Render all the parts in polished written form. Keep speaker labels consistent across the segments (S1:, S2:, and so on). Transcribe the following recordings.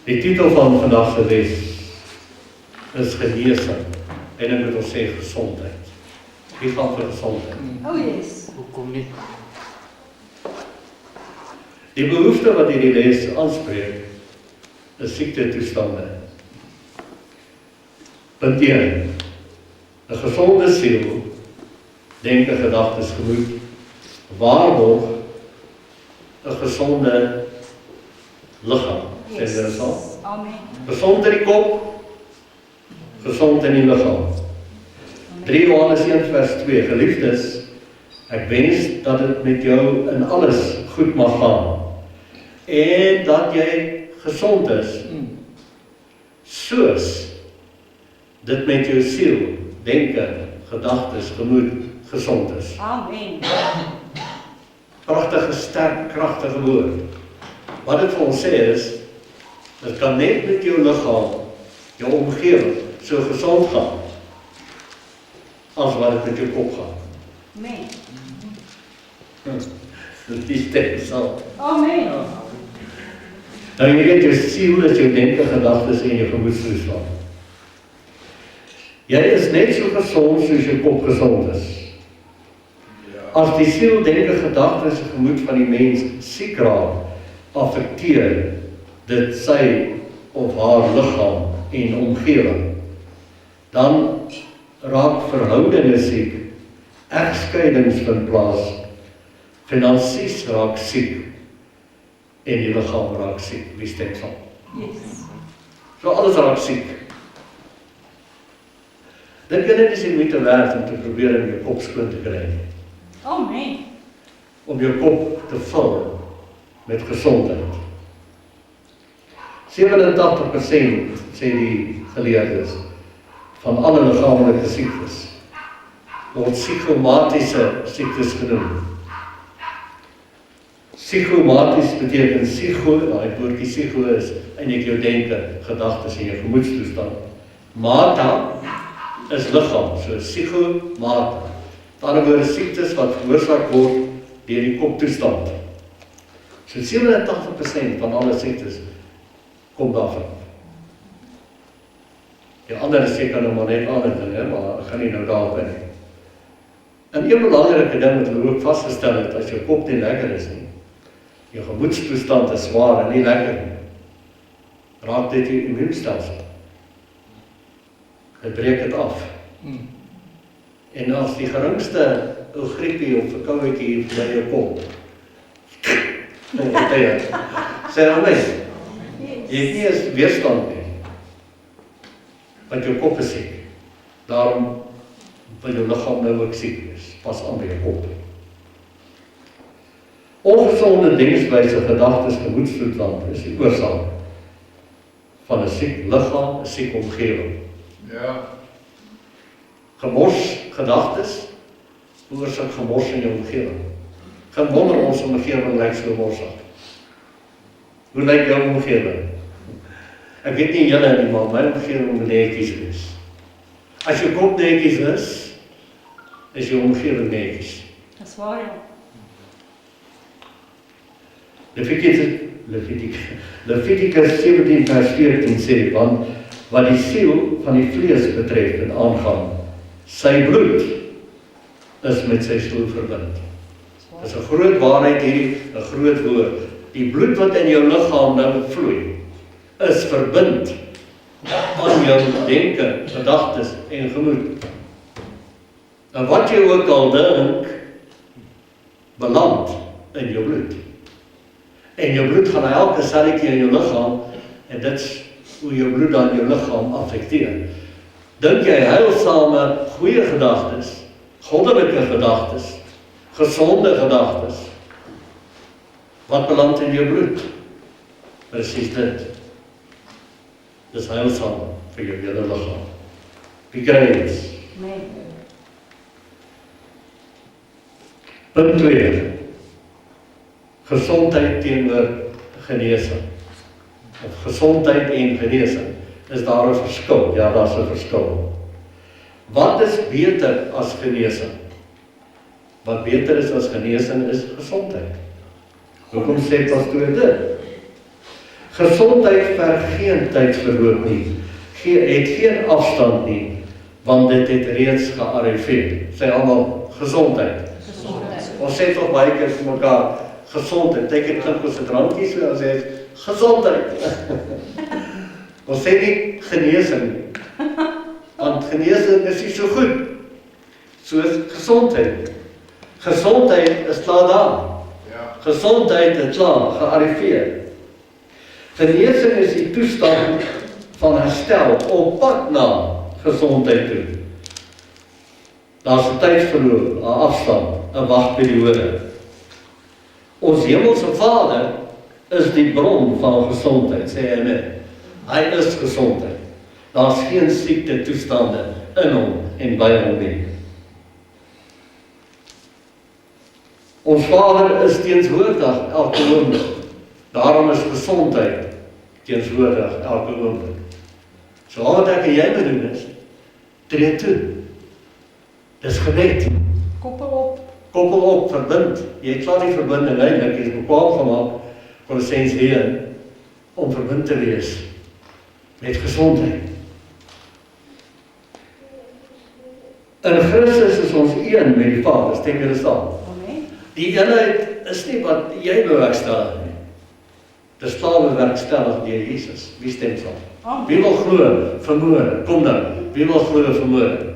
S1: Die titel van vandag se les is genesing en ek moet ons sê gesondheid. Wie gaan vir gesondheid?
S2: Oh yes.
S3: Hoekom nie?
S1: Die behoefte wat hierdie les aanspreek is siektetoestande. Punt 1. 'n gesonde siel, denke, gedagtes, gemoed, waarborg 'n gesonde liggaam. Sê jy dit so?
S2: Amen.
S1: Gesond in die kop, gesond in die liggaam. 3 Johannes 1 vers 2, geliefdes, ek wens dat dit met jou in alles goed mag gaan, en dat jy gesond is, soos dit met jou siel, denke, gedagtes, gemoed, gezond is.
S2: Amen.
S1: Pragtige, sterk, kragtige woord. Wat dit vir ons sê is, dit kan net met jou liggaam, jou omgewing, so gesond gaan, as wat dit met jou kop gaan.
S2: Amen.
S1: Dit is dit so.
S2: Amen.
S1: Nou jy weet, jou siel is jou denke, gedagtes en jou gemoedstoestand. Jy is net so gesond soos jou kop gesond is. As die siel, denke, gedagtes en gemoed van die mens siek raak, affekteer dit sy of haar liggaam en omgewing. Dan raak verhoudinge siek, egskeidings vind plaas, finansies raak siek en die liggaam raak siek. Wie stem saam?
S2: Yes.
S1: So alles raak siek. Dink jy dit is nie moeite werd om te probeer om jou kop skoon te kry,
S2: Amen.
S1: om jou kop te vul met gesondheid. 87% sê die geleerdes van alle liggaamlike siektes word psigomatiese siektes genoem. Psigomaties beteken daai woordjie psigo is eintlik jou denke, gedagtes en jou gemoedstoestand. Mata is liggaam, so psigomata. Met ander woorde siektes wat veroorsaak word deur die koptoestand. So 87% van alle siektes kom daarvan. Die ander is seker nou maar net ander dinge, maar ek gaan nie nou daarop in nie. En een belangrike ding wat hulle ook vasgestel het, as jou kop nie lekker is nie, jou gemoedstoestand is swaar en nie lekker nie, raak dit jou immuunstelsel. Dit breek dit af. En as die geringste griepie of verkouetjie by jou kom, sê dan mens, jy het nie eens weerstand nie, want jou kop is siek. Daarom wil jou liggaam nou ook siek wees. Pas aan by jou kop. Ongesonde denkwyse, gedagtes, gemoedstoestand is die oorsaak van 'n siek liggaam, 'n siek omgewing.
S4: Ja.
S1: Gemors, gedagtes, veroorsaak gemors in jou omgewing. Geen wonder ons omgewing lyk so morsig. Hoe lyk jou omgewing? Ek weet nie julle nie, maar my omgewing moet netjies wees. As jou kop netjies is jou omgewing netjies.
S2: Dis waar, ja.
S1: Levitikus 17 vers 14 sê, want wat die siel van die vlees betref en aangaan, sy bloed is met sy siel verbind. Dis 'n groot waarheid hierdie, 'n groot woord. Die bloed wat in jou liggaam nou vloei, is verbind aan jou denke, gedagtes en gemoed. En wat jy ook al dink, beland in jou bloed. En jou bloed gaan na elke selletjie in jou liggaam, en dit is hoe jou bloed dan jou liggaam affekteer. Dink jy heilsame, goeie gedagtes, goddelike gedagtes, gesonde gedagtes, wat beland in jou bloed? Presies dit. Dis heilsaam vir jou hele liggaam. Wie kry dit?
S2: Amen.
S1: Punt 2. Gesondheid teenoor genesing. Of gesondheid en genesing. Is daar 'n verskil? Ja, daar's 'n verskil. Wat is beter as genesing? Wat beter is as genesing is gesondheid. Hoekom sê pastoor dit? Gesondheid verg geen tydsverloop nie, het geen afstand nie, want dit het reeds gearriveer. Sê almal gesondheid. Ons sê toch baie keer vir mekaar, gesondheid, ek het klink ons 'n drankie, so ons sê gesondheid. Ons sê nie genesing nie, want genesing is nie so goed, soos gesondheid. Gesondheid is klaar daar. Gesondheid is klaar, gearriveer. Genesing is die toestand van herstel op pad na gesondheid toe. Daar's 'n tydsverloop, 'n afstand, 'n wagperiode. Ons hemelse Vader is die bron van gesondheid, sê hy net. Hy is gesondheid. Daar's geen siekte toestande in hom en by hom nie. Ons Vader is teenswoordig elke oomblik. Daarom is gesondheid teenswoordig elke oomblik. So al wat ek en jy moet doen is, tree toe. Dis gebed.
S2: Koppel op.
S1: Koppel op, verbind. Jy het klaar die verbinding eintlik, jy is bepaal gemaak, Kolossense 1, om verbind te wees met gesondheid. In Christus is ons een met die Vader, stem julle saam. Die eenheid is nie wat jy bewerkstellig nie. Dis klaar bewerkstellig deur Jesus. Wie stem saam? Wie wil glo vermoë? Kom dan. Wie wil glo vermoë?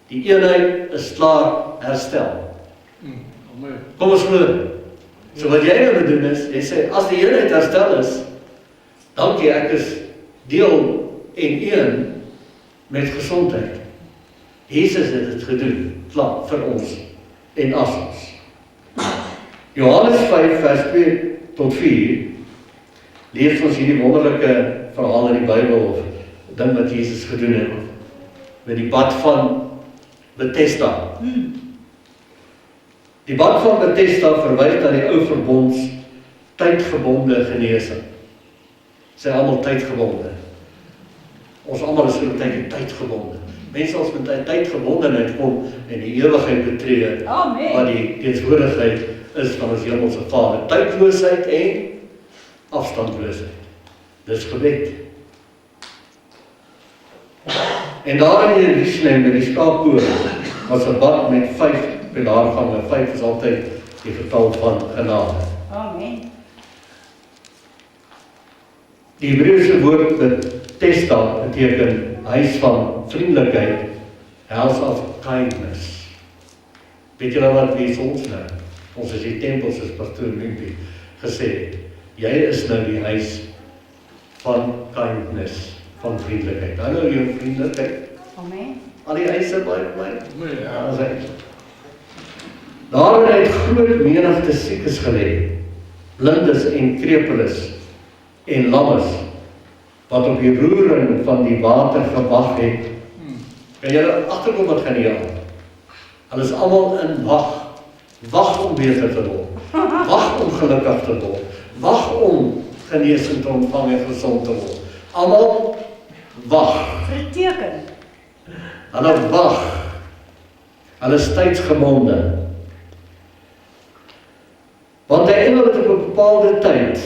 S1: Die eenheid is klaar herstel. Kom ons glo. So wat jy nou moet doen is, jy sê, as die eenheid herstel is, dankie, ek is deel en een met gesondheid. Jesus het dit gedoen, klaar, vir ons en as ons. Johannes 5 vers 2 tot 4 lees ons hierdie wonderlike verhaal in die Bybel of ding wat Jesus gedoen het met die bad van Bethesda. Die bad van Bethesda verwys na die ou verbonds tydgebonde genesing. Sê almal tydgebonde. Ons almal is oor tydgebonde. Mense as met tydgebondenheid kom en die ewigheid betree, wat die teenswoordigheid is van ons hemelse Vader. Tydloosheid en afstandloosheid. Dis gebed. En daar in Jerusalem by die skaappoort was 'n bad met 5 pilaargange. 5 is altyd die getal van genade.
S2: Amen.
S1: Die Hebreëse woord Bethesda beteken huis van vriendelikheid, house of kindness. Weet julle wat wie ons nou? Ons is die tempels, soos pastoor Mimpie gesê het. Jy is nou die huis van kindness, van vriendelikheid. Nou jou vriendelikheid.
S2: Amen.
S1: Al die huise by my. Ja. Daarin het groot menigte siekes gelê, blindes en krepeles en lammes, wat op die roering van die water gewag het. Kan julle agterkom wat gaan hier aan? Hulle is almal in wag om beter te word, wag om gelukkig te word, wag om genesing te ontvang en gesond te word. Almal wag.
S2: Verteken.
S1: Hulle wag. Hulle is tydsgebonde. Want die engel het op 'n bepaalde tyd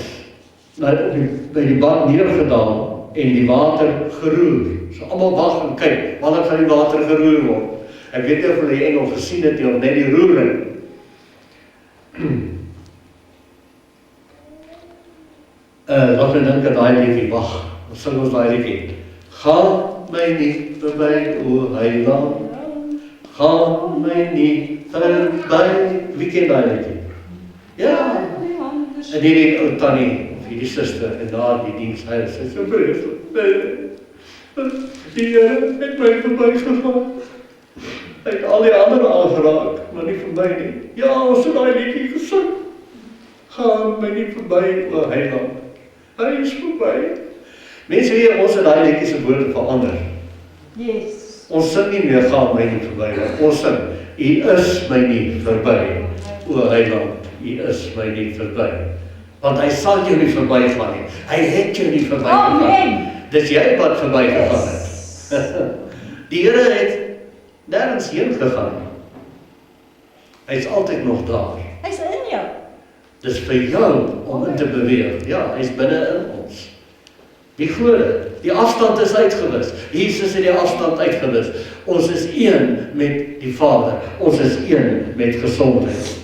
S1: by die bad neergedaal en die water geroer. So almal wag en kyk, wanneer gaan die water geroer word? Ek weet nie of hulle die engel gesien het nie, of net die roering. Laat my dink aan daai liedjie, wag, ons sing ons daai liedjie. Gaan my nie verby, o Heiland, gaan my nie verby. Wie ken daai liedjie? Ja, en hierdie ou tannie, of hierdie suster, en daar die diens, hy sê so vreeslik, die Here het my verby gegaan. Hy het al die ander aangeraak, maar nie verby nie. Ja, ons het daai liedjie gesing. Gaan my nie verby, o Heiland. Hy is verby. Mense weet, ons het daai liedjie se woorde verander.
S2: Yes.
S1: Ons sing nie meer, gaan my nie verby, maar ons sing, U is my nie verby, o Heiland. U is my nie verby. Want hy sal jou nie verby gaan nie. Hy het jou nie verby gegaan.
S2: Amen.
S1: Dis jy wat verby gegaan het. Die Here het nergens heen gegaan. Hy is altyd nog daar.
S2: Hy's in jou.
S1: Dis vir jou om in te beweeg. Ja, hy is binne in ons. Wie glo dit? Die afstand is uitgewis. Jesus het die afstand uitgewis. Ons is een met die Vader. Ons is een met gesondheid.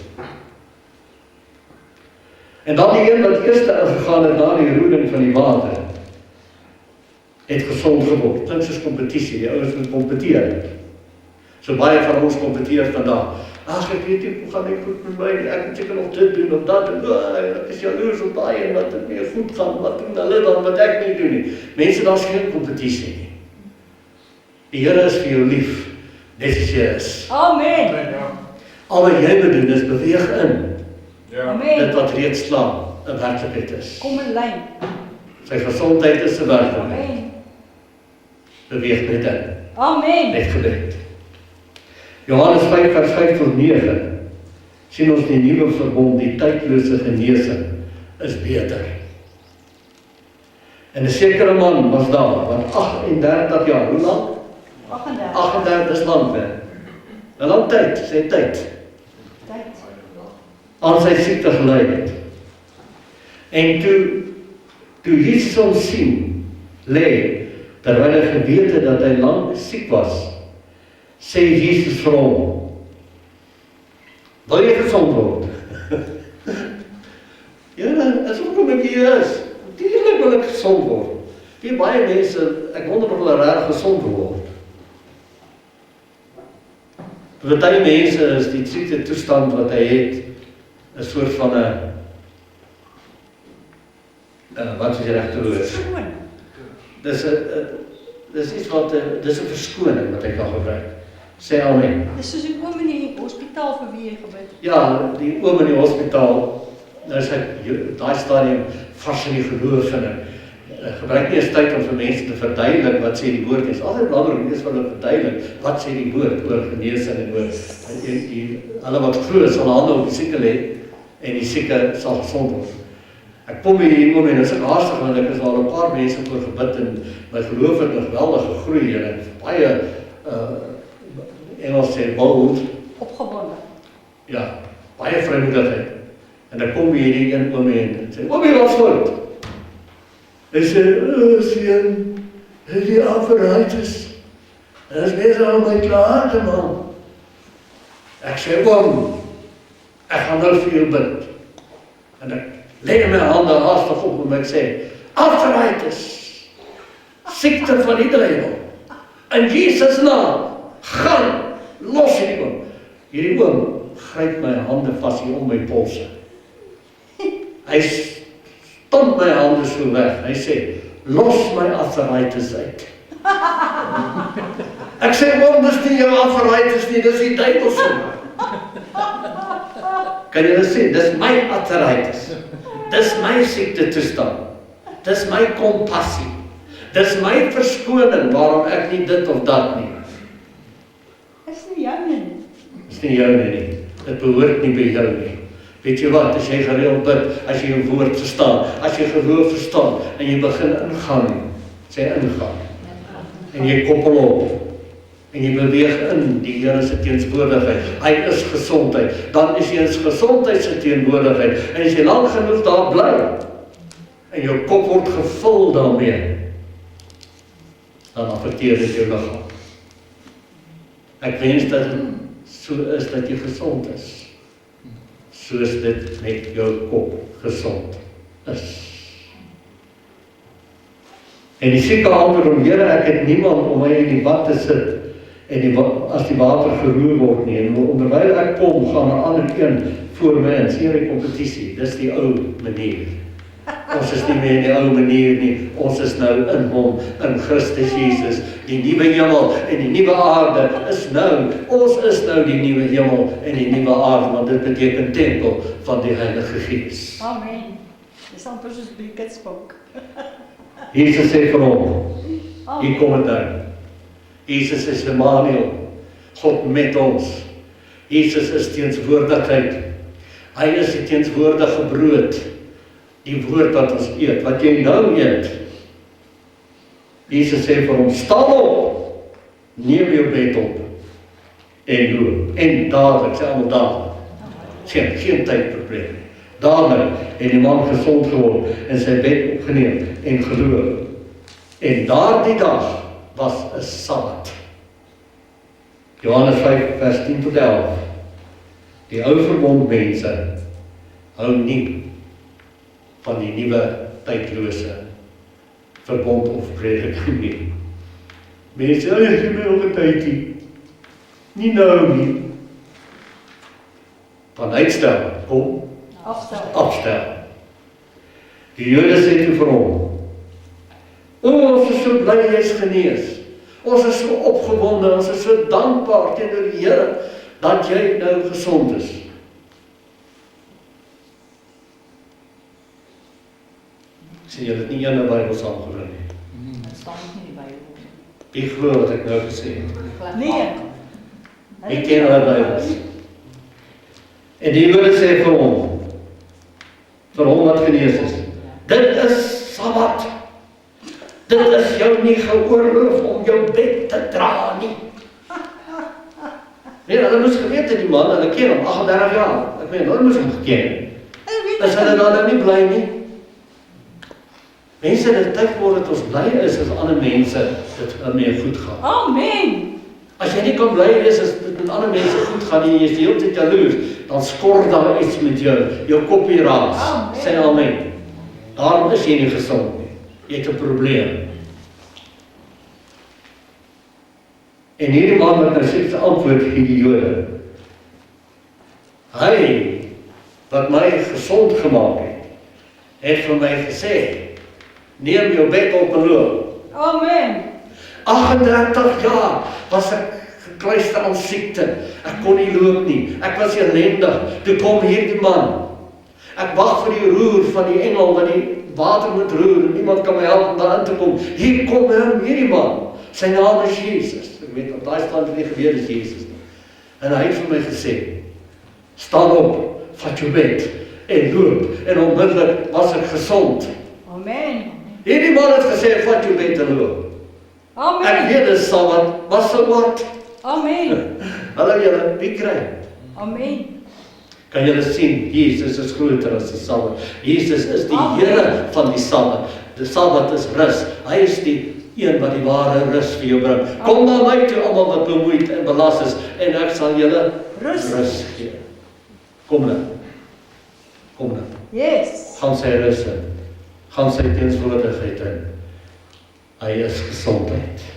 S1: En dan die een wat eerste ingegaan het na die roeding van die water, het gesond geword. Klink soos kompetisie, die ouens moet kompeteer. So baie van ons kompeteer vandag. Ag, ek weet nie, hoe gaan ek goed met my, ek moet seker nog dit doen, of dat doen, ek is jaloers op daai en wat het nie goed gaan, wat doen hulle dan, wat ek nie doen nie. Mense, daar is geen kompetisie nie. Die Here is vir jou lief, net as jy is.
S2: Amen.
S1: Al wat jy moet doen is beweeg in.
S2: Amen.
S1: Dit wat reeds klaar 'n werklikheid is.
S2: Kom in lyn.
S1: Sy gesondheid is 'n werklikheid.
S2: Amen.
S1: Beweeg net in.
S2: Amen.
S1: Net gebed. Johannes 5 vers 5 tot 9 sien ons die nuwe verbond, die tydlose genesing is beter. En 'n sekere man was daar, wat 38 jaar, hoe lank?
S2: 38.
S1: 38 is lank, hè? 'n lang tyd, sy tyd,
S2: Tyd.
S1: aan sy siekte gely het. En toe Jesus hom sien, lê, terwyl hy geweet het dat hy lank siek was, sê Jesus vir hom, wil jy gesond word? Ja, as ook omdat jy is, natuurlijk wil ek gesond word. Die baie mense, ek wonder of hulle reg gesond word. Vir baie mense is die siekte toestand wat hy het, 'n soort van 'n wat is die regte woord?
S2: Skoon.
S1: Dis iets wat, dis 'n verskoning wat hy kan gebruik. Sê amen.
S2: Dis soos 'n oom in die hospitaal vir wie jy gebid.
S1: Ja, die oom in die hospitaal, nou is hy daai stadium vars in die geloof en gebruik nie eens tyd om vir mense te verduidelik wat sê die woord is. Altyd belangrik om eers vir hulle verduidelik wat sê die woord oor genesing en oor hulle wat glo sal hande op die sieke lê en die sieke sal gesond word. Ek kom hier oom en is ek haastig want ek is al 'n paar mense voor gebid en my geloof het nog geweldig gegroei en ek baie Engels sê bold.
S2: Opgewonde.
S1: Ja, baie vrymoedigheid. En dan kom hierdie een oom en sê, oomie, wat voort? Hy sê, seun, het die arthritis. En is bezig om my klaar te maak. Ek sê, oom, ek gaan nou vir jou bid. En ek lê my hande haastig op en ek sê, arthritis, siekte van die duiwel. In Jesus naam, gaan, los hierdie oom. Hierdie oom gryp my hande vas hier om my polse. Hy stomp my hande so weg. Hy sê, los my arthritis uit. Ek sê, oom, dis nie jou arthritis nie, dis die duiwel se. Kan jy dit sien? Dis my arthritis. Dis my siekte toestand. Dis my kompassie. Dis my verskoning waarom ek nie dit of dat nie.
S2: Is nie jou nie.
S1: Dis nie jou nie. Dit behoort nie by jou nie. Weet jy wat, as jy gereeld bid, as jy jou woord verstaan, as jy geloof verstaan, en jy begin ingaan, sê ingaan, en jy koppel op, en jy beweeg in die Here se teenwoordigheid, hy is gesondheid, dan is jy in gesondheid se teenwoordigheid, en as jy lang genoeg daar bly, en jou kop word gevul daarmee, dan affekteer dit jou liggaam. Ek wens dat het so is dat jy gesond is, soos dit met jou kop gesond is. En die sieke antwoord om, Here, ek het niemand om my in die bad te sit, en as die water geroer word nie, en onderwyl ek kom, gaan 'n ander een voor my in, sien die kompetisie, dis die ou manier. Ons is nie meer in die ou manier nie, ons is nou in hom, in Christus Jesus, die nuwe hemel en die nuwe aarde is nou, ons is nou die nuwe hemel en die nuwe aarde, want dit beteken tempel van die Heilige Gees.
S2: Amen. Dis amper soos die kitsbok.
S1: Jesus sê vir hom, hier kom het nou. Jesus is Emmanuel, God met ons. Jesus is teenswoordigheid. Hy is die teenswoordige brood, die woord wat ons eet, wat jy nou eet. Jesus sê vir hom, staan op, neem jou bed op, en loop. En dadelik, sê allemaal dadelik. Geen tydprobleem nie. Daarmee het die man gesond geword en sy bed opgeneem en geloof. En daardie dag was 'n Sabbat. Johannes 5 vers 10 tot 11. Die ou verbond mense hou nie van die nuwe tydlose verbond of prediking nie. Mense, gee my nog 'n tydjie. Nie nou nie. Van uitstel, kom, afstel. Die Jode sê toe vir hom, ons is so bly jy is genees. Ons is so opgewonde, ons is so dankbaar teenoor die Here dat jy nou gesond is. Sien julle het nie een Bybel saamgebring nie.
S3: Dit staan nie in die Bybel.
S1: Wie glo wat ek nou gesê het?
S2: Nee.
S1: Ek ken hulle Bybels. En die Jode sê vir hom wat genees is, dit is Sabbat. Dit is jou nie geoorloof om jou bed te dra nie. Nee, hulle moes geweet het die man, hulle ken hom, 38 jaar. Ek meen, hulle moes hom geken. Is hulle dan nou nie bly nie? Mense, dit tyd word dat ons bly is as ander mense dit daarmee goed gaan.
S2: Amen.
S1: As jy nie kan bly wees as dit met ander mense goed gaan en jy is die hele tyd jaloers, dan skor daar iets met jou koppie raas.
S2: Amen.
S1: Sê amen. Daarom is jy nie gesond nie. Jy het 'n probleem. En hierdie man wat nou sê sy antwoord vir die Jode. Hy wat my gesond gemaak het vir my gesê, neem jou bed op en loop.
S2: Amen.
S1: 38 jaar was ek gekluister aan siekte. Ek kon nie loop nie. Ek was ellendig. Toe kom hierdie man. Ek wag vir die roer van die engel wat die water moet roer en niemand kan my help om daarin te kom. Hier kom hierdie man. Sy naam is Jesus. Ek weet op daai stand het nie gebeur is Jesus nie. En hy het vir my gesê, staan op, vat jou bed en loop. En onmiddellik was ek gesond.
S2: Amen.
S1: Hierdie man het gesê, vat jou bed en loop. Ek
S2: Amen.
S1: weet dit sal wat so wat.
S2: Amen.
S1: Hallo julle, wie kry?
S2: Amen.
S1: Kan julle sien, Jesus is groter as die Sabbat. Jesus is die
S2: Amen.
S1: Here van die Sabbat. Die Sabbat is rus. Hy is die een wat die ware rus vir jou bring. Kom na my toe, almal wat bemoeid en belas is, en ek sal julle rus gee. Kom nou. Kom nou.
S2: Yes.
S1: Gaan sy rus in. Gaan sy teenswoordigheid in. Hy is gesondheid.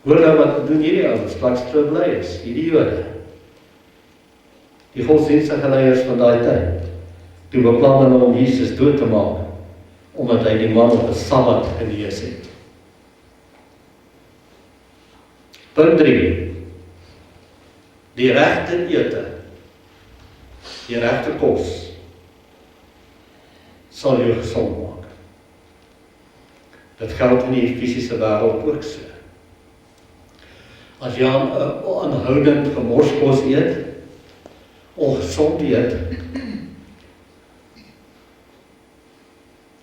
S1: Hoor nou wat doen hierdie ouens, wat so bly is, hierdie Jode. Die godsdienstige leiers van daai tyd, toe beplan hulle om Jesus dood te maak, omdat hy die man op 'n Sabbat genees het. Punt 3. Die regte ete, die regte kos, sal jou gesond maak. Dit geld in die fisiese wêreld ook so. As jy aanhoudend gemorskos eet, ongesond eet,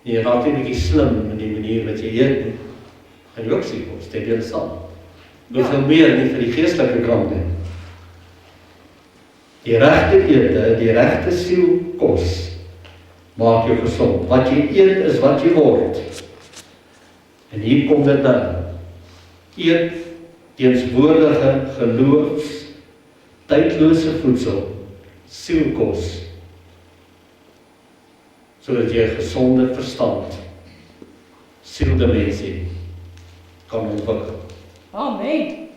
S1: jy raak nie bietjie slim in die manier wat jy eet nie, gaan jy ook siek word, steek jy saam. Hoeveel meer nie vir die geestelike kant nie. Die regte ete, die regte sielkos, maak jou gesond. Wat jy eet is wat jy word. En hier kom dit nou. Eet teenswoordige geloofs, tydlose voedsel, sielkos, sodat jy 'n gesonde verstand, sieldimensie kan ontwikkel.
S2: Amen.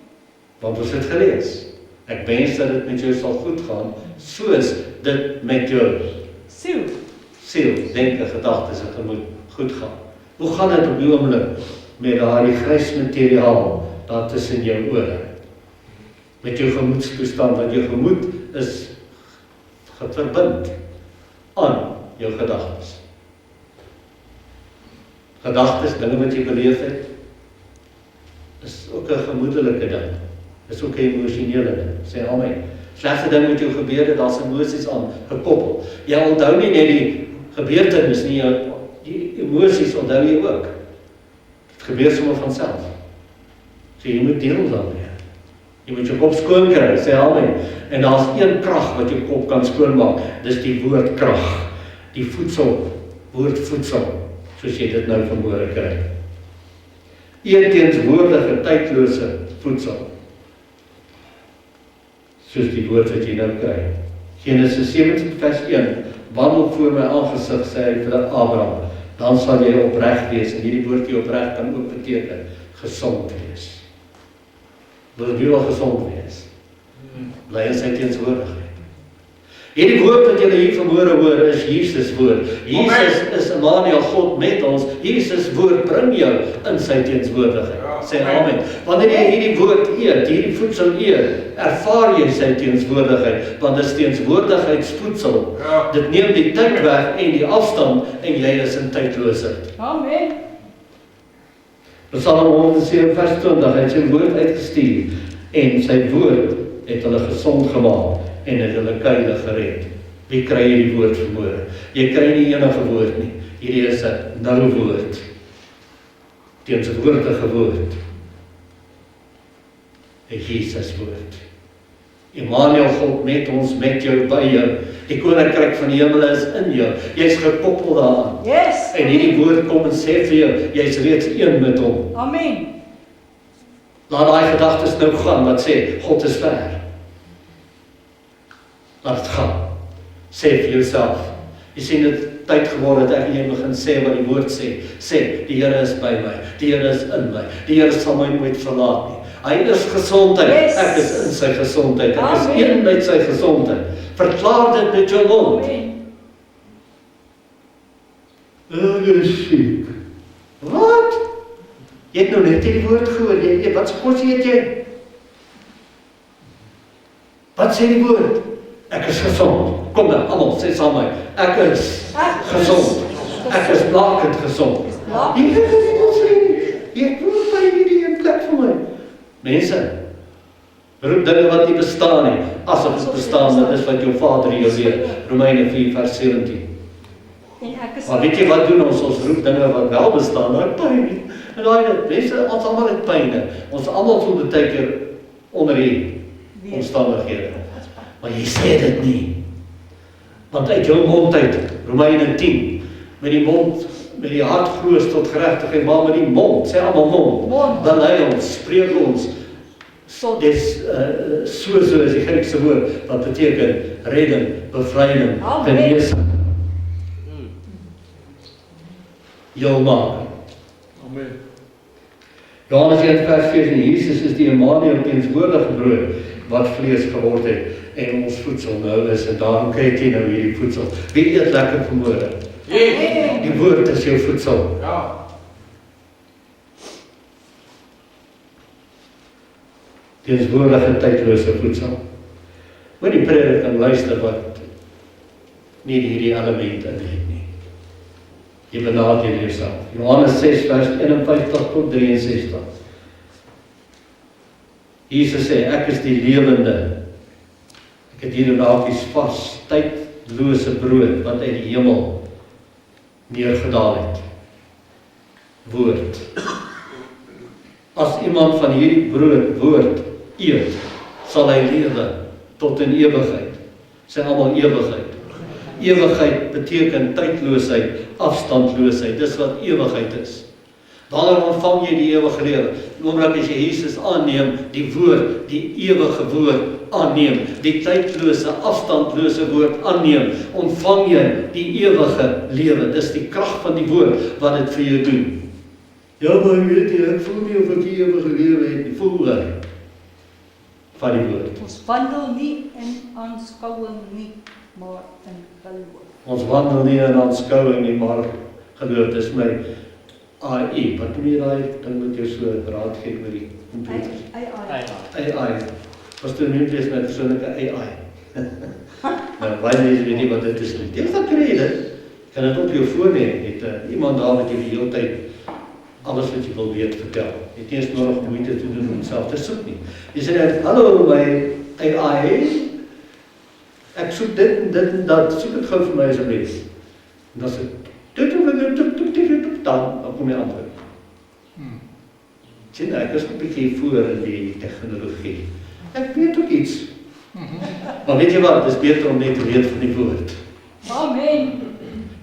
S1: Want ons het gelees, ek wens dat dit met jou sal goed gaan, soos dit met jou siel, denke, gedagtes en gemoed goed gaan. Hoe gaan dit op die oomblik met daardie grys materiaal daar tussen jou ore? Met jou gemoedstoestand, want jou gemoed is verbind aan jou gedagtes. Gedagtes, dinge wat jy beleef het, is ook 'n gemoedelike ding. Is ook 'n emosionele ding. Sê amen. Slegte ding met jou gebeur het, daar's emosies aan gekoppel. Jy onthou nie net die gebeurtenis nie, die emosies onthou jy ook. Dit gebeur sommer van self. So jy moet deel daarmee. Jy moet jou kop skoon kry, sê amen. En daar's een krag wat jou kop kan skoonmaak, dis die woordkrag. Die voedsel, woordvoedsel, soos jy dit nou vanmôre kry. Eet teenswoordige, tydlose voedsel. Soos die woord wat jy nou kry. Genesis 17 vers 1, wandel voor my aangesig, sê hy vir Abraham, dan sal jy opreg wees, en hierdie woordjie opreg kan ook beteken, gesond wees. Wil jy wel gesond wees? Bly in sy teenswoordigheid. Hierdie woord wat julle hier vanmôre hoor, is Jesus woord. Jesus is Immanuel, God met ons. Jesus woord bring jou in sy teenswoordigheid. Sê amen. Wanneer jy hierdie woord eet, hierdie voedsel eet, ervaar jy sy teenswoordigheid, want dit is teenswoordigheidsvoedsel. Dit neem die tyd weg en die afstand, en jy is in tydloosheid.
S2: Amen.
S1: Psalm 107 vers 20, hy het sy woord uitgestuur, en sy woord het hulle gesond gemaak, en het hulle kuile gered. Wie kry hierdie woord vanmôre? Jy kry nie enige woord nie. Hierdie is 'n nou woord. Teenswoordige woord. 'n Jesus woord. Immanuel, God met ons, met jou, by jou. Die koninkryk van die hemel is in jou. Jy's gekoppel daaraan.
S2: Yes.
S1: En hierdie woord kom en sê vir jou, jy's reeds een met hom.
S2: Amen.
S1: Laat daai gedagtes nou gaan wat sê, God is ver. Laat het gaan. Sê vir jouself. Jy sien dit tyd geword dat ek en jy begin sê wat die woord sê. Sê, die Here is by my. Die Here is in my. Die Here sal my nooit verlaat nie. Hy is gesondheid.
S2: Yes.
S1: Ek is in sy gesondheid. Ek
S2: Amen.
S1: is een met sy gesondheid. Verklaar dit met jou mond.
S2: Amen.
S1: Ek is siek. Wat? Jy het nou net die woord gehoor. Wat se kos eet jy? Wat sê die woord? Ek is gesond. Kom dan, almal, sê saam met my. Ek is gesond. Ek is blakend gesond. Jy het dit al sê. Jy voel by hierdie een plek vir my. Mense, roep dinge wat nie bestaan nie, asof dit bestaan, dit is wat jou Vader jou leer. Romeine 4 vers 17.
S2: En ek is
S1: Maar weet jy wat doen ons? Ons roep dinge wat wel bestaan, daai pyn. En daai mense, ons almal het pyne. Ons almal voel baie keer onder die omstandighede. Maar jy sê dit nie. Want uit jou mond uit, Romeine 10, met die mond, met die hart glo tot geregtigheid, maar met die mond, sê almal mond, dan lei ons, spreek ons. Dis soos die Griekse woord, wat beteken redding, bevryding, genesing. Jou maak.
S3: Amen.
S1: Johannes 1 vers 14, Jesus is die Immanuel teenswoordige brood, wat vlees geword het, en ons voedsel nou is, en daarom kyk jy nou hierdie voedsel. Wie eet lekker vanmôre?
S2: Amen.
S1: Die woord is jou voedsel.
S3: Ja.
S1: Teenswoordige tydlose voedsel. Moet die predikant luister wat nie hierdie elemente in het nie. Jy benadeel jouself. Johannes 6 vers 51 tot 63. Jesus sê, ek is die lewende. Ek het hier in hakies vas, tydlose brood wat uit die hemel neergedaal het. Woord. As iemand van hierdie woord eet, sal hy lewe tot in ewigheid. Sê almal ewigheid. Ewigheid beteken tydloosheid, afstandloosheid. Dis wat ewigheid is. Daarom ontvang jy die ewige lewe. Oomblik as jy Jesus aanneem, die woord, die ewige woord aanneem, die tydlose, afstandlose woord aanneem, ontvang jy die ewige lewe. Dis die krag van die woord wat dit vir jou doen. Ja, maar weet jy, ek voel nie of ek die ewige lewe het nie. Voel hy van die woord.
S2: Ons wandel nie in aanskouing nie, maar in geloof.
S1: Ons wandel nie in aanskouing nie, maar geloof. Dis my AI. Wat doen jy daai ding met jou so raad gee met die computer? AI. Pastor Nieuw is my persoonlike AI. Nou, baie mense weet nie wat dit is nie. Dis wat kry dit. Kan dit op jou foon hê. Het iemand daar wat jy die hele tyd alles wat jy wil weet vertel. Jy het nie eens nodig moeite te doen om self te soek nie. Jy sê net, hallo my AI, ek soek dit en dit en dat, soek het gou vir my asseblief. En dan sê, dan kom jy antwoord. Sien, ek is 'n bietjie voor in die tegnologie. Ek weet ook iets. Maar weet jy wat, dit is beter om net te weet van die woord.
S2: Amen.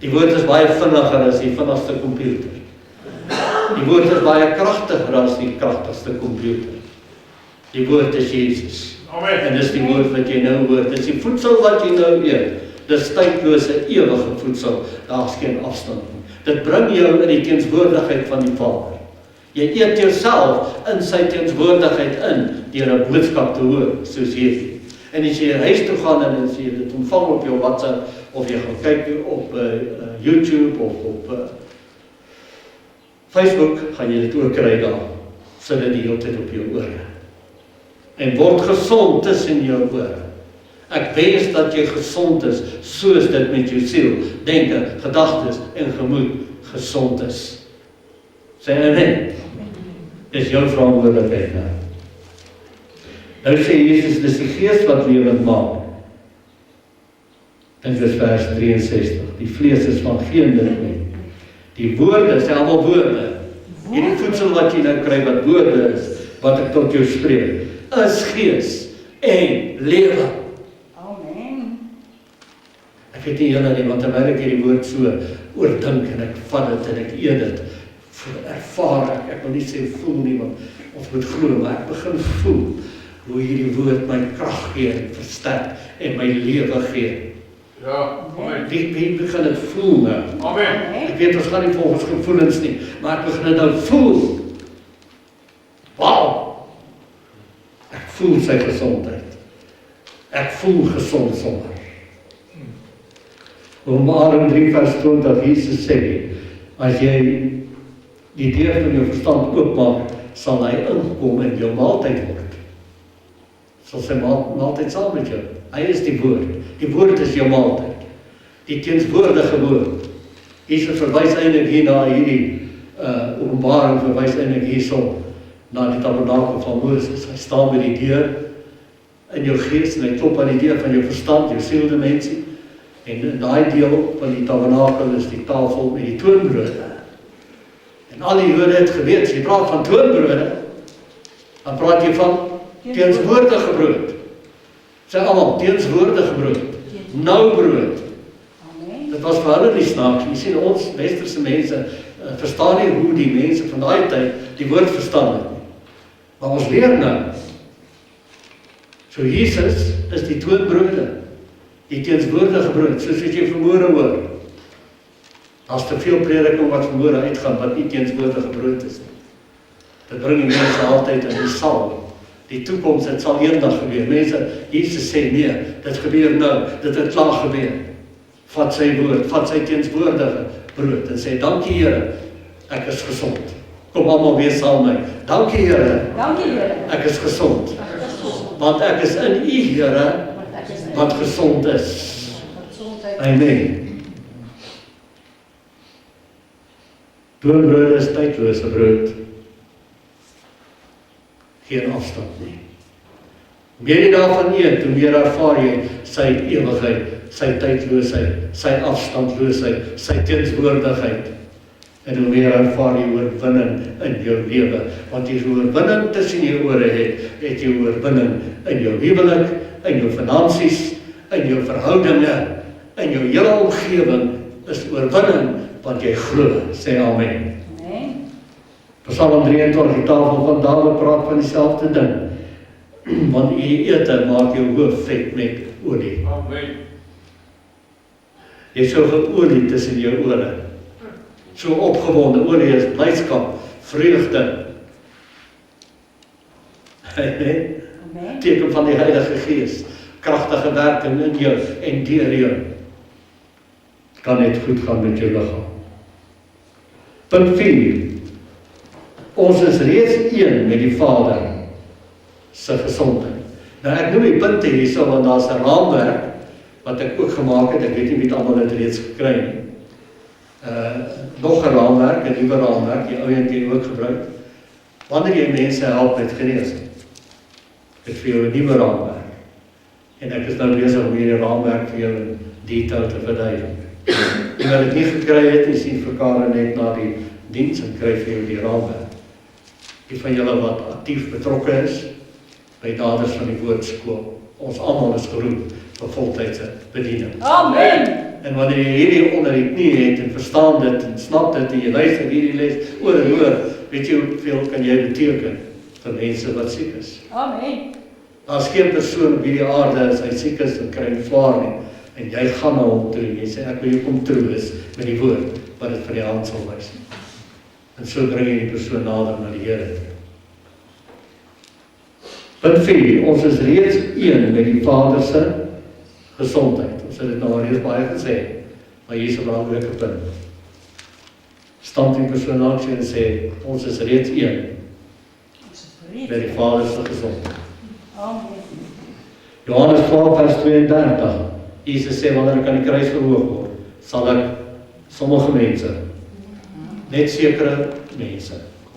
S1: Die woord is baie vinniger as die vinnigste komputer. Die woord is baie kragtiger as die kragtigste komputer. Die woord is Jesus.
S3: Amen.
S1: En dis die woord wat jy nou hoor. Dis die voedsel wat jy nou eet. Dis tydlose, ewige voedsel. Daar's geen afstand nie. Dit bring jou in die teenswoordigheid van die Vader. Jy eet jouself in sy teenswoordigheid in, deur 'n boodskap te hoor, soos hierdie. En as jy huis toe gaan en as jy dit ontvang op jou WhatsApp, of jy gaan kyk op YouTube of op Facebook, gaan jy dit ook kry daar. Sit dit die hele tyd op jou ore. En word gesond tussen jou ore. Ek wens dat jy gesond is, soos dit met jou siel, denke, gedagtes en gemoed gesond is. Sê amen. Dis jou verantwoordelikheid nou. Nou sê Jesus, dis die Gees wat lewend maak. In vers 63, die vlees is van geen nut nie. Die woorde, sê almal woorde. Hierdie voedsel wat jy nou kry, wat woorde is, wat ek tot jou spreek, is gees en lewe.
S2: Amen.
S1: Ek weet nie julle nie, want terwyl ek hierdie woord so oordink en ek vat dit en ek eet dit, ervaar ek wil nie sê voel nie, want ons moet glo, maar ek begin voel hoe hierdie woord my krag gee en versterk en my lewe gee.
S3: Ja, amen.
S1: Wie begin dit voel nou?
S3: Amen.
S1: Ek weet ons gaan nie volgens gevoelens nie, maar ek begin dit nou voel. Wow! Ek voel sy gesondheid. Ek voel gesond sommer. Openbaring 3 vers 20, Jesus sê, as jy die deur van jou verstand oopmaak, sal hy inkom en jou maaltyd word. Sal sy maaltyd saam met jou. Hy is die woord. Die woord is jou maaltyd. Die teenswoordige woord. Jesus verwys eintlik hier na hierdie openbaring, verwys eintlik hierso na die tabernakel van Moses. Hy staan by die deur in jou gees en hy klop aan die deur van jou verstand, jou sieldimensie. En in daai deel van die tabernakel is die tafel met die toonbrode. En al die Jode het geweet, as jy praat van toonbrode, dan praat jy van teenswoordige brood. Sê almal, teenswoordige brood. Nou brood.
S2: Amen.
S1: Dit was vir hulle nie snaaks. Jy sien, ons westerse mense verstaan nie hoe die mense van daai tyd die woord verstaan het nie. Maar ons leer nou. So Jesus is die toonbrode. Die teenswoordige brood, soos wat jy vanmôre hoor. As te veel prediking wat vanmôre uitgaan, wat nie teenswoordige brood is nie. Dit bring die mense altyd in die sal. Die toekoms, dit sal eendag gebeur. Mense, Jesus sê nee, dit gebeur nou, dit het klaar gebeur. Vat sy woord, vat sy teenswoordige brood en sê, dankie Here, ek is gesond. Kom almal weer saam met my. Dankie Here,
S2: Dankie Here.
S1: ek is gesond.
S2: Ek is gesond.
S1: Want ek is in U Here,
S2: Want ek is
S1: wat gezond is.
S2: gesondheid.
S1: Amen. Toonbrode is tydlose brood. Geen afstand nie. Hoe meer jy daarvan eet, hoe meer ervaar jy sy ewigheid, sy tydloosheid, sy afstandloosheid, sy teenswoordigheid. En hoe meer ervaar jy oorwinning in jou lewe. Want as jy oorwinning tussen jou ore het jy oorwinning in jou huwelik, in jou finansies, in jou verhoudinge, in jou hele omgewing is oorwinning, want jy glo, sê amen.
S2: Amen.
S1: Psalm 23, die tafel van Dawid praat van dieselfde ding. Want die ete maak jou hoof vet met olie.
S3: Amen.
S1: Jy is so geolie tussen jou ore. So opgewonde, olie is blydskap, vreugde.
S2: Amen.
S1: Teken van die Heilige Gees, kragtige werking in jou en deur jou. Kan net goed gaan met jou liggaam. Punt 4. Ons is reeds een met die Vader se gesondheid. Nou ek noem die punte hierso, want daar's 'n raamwerk wat ek ook gemaak het. Ek weet nie wie het almal dit reeds gekry nie. Nog 'n raamwerk, 'n nuwe raamwerk, die ou een wat jy ook gebruik. Wanneer jy mense help met genesing, het vir jou 'n nuwe raamwerk. En ek is nou besig om hierdie raamwerk vir jou in detail te verduidelik. En wat ek nie gekry het, is sien vir Karen net na die diens en kry vir jou die raamwerk. Die van julle wat aktief betrokke is, by Daders van die Woordskool. Ons almal is geroep vir voltydse bediening.
S2: Amen.
S1: En wanneer jy hierdie onder die knie het en verstaan dit en snap dit en jy luister hierdie les oor en oor, weet jy hoeveel kan jy beteken vir mense wat siek is.
S2: Amen.
S1: Daar's geen persoon op hierdie aarde as hy siek is en kry swaar nie. En jy gaan na hom toe en jy sê ek wil jou kom troos met die woord wat dit van die hand sal wys. En so bring jy die persoon nader na die Here. Punt 4, ons is reeds een met die Vader se gesondheid. Ons het dit nou al reeds baie gesê, maar hier is 'n belangrike punt. Stamp die persoon langs jou en sê, ons is reeds een met die Vader se gesondheid.
S2: Amen.
S1: Johannes 12 vers 32. Jesus sê, wanneer ek aan die kruis verhoog word, sal ek sommige mense, net sekere mense,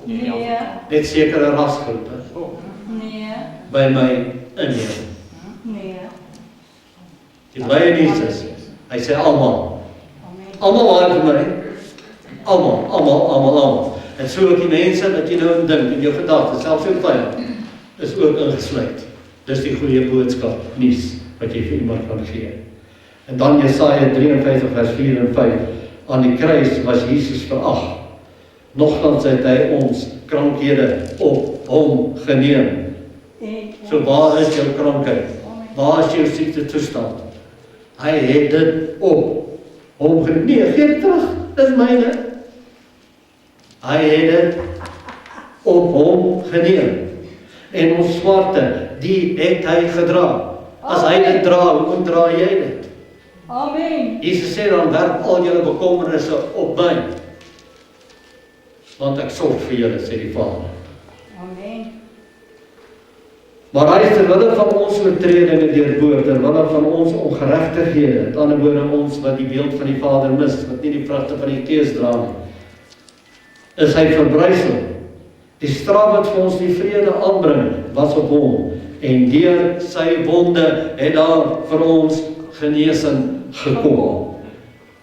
S2: Nee.
S1: net sekere rasgroepe,
S2: Nee.
S1: by my inneem.
S2: Nee.
S1: Die blye nuus is, hy sê almal,
S2: Amen.
S1: almal waar vir my, almal. En so ook die mense wat jy nou dink in jou gedagtes, selfs jou vyand, is ook ingesluit. Dis die goeie boodskap, nuus, wat jy vir iemand kan gee. En dan Jesaja 53 vers 4 en 5, aan die kruis was Jesus verag. Nogtans het hy ons krankhede op hom geneem. So waar is jou krankheid? Waar is jou siekte toestand? Hy het dit op hom geneem. Nee, gee dit terug, dis myne. Hy het dit op hom geneem. En ons swarte, die het hy gedra. As hy dit dra, hoe dra jy dit?
S2: Amen.
S1: Jesus sê dan, werp al julle bekommernisse op my. Want ek sorg vir julle, sê die Vader.
S2: Amen.
S1: Maar hy is terwille van ons oortredinge deurboor, terwille van ons ongeregtighede, met ander woorde ons wat die beeld van die Vader mis, wat nie die vrugte van die Gees dra nie, is hy verbrysel. Die straf wat vir ons die vrede aanbring, was op hom, en deur sy wonde het daar vir ons genesing gekom.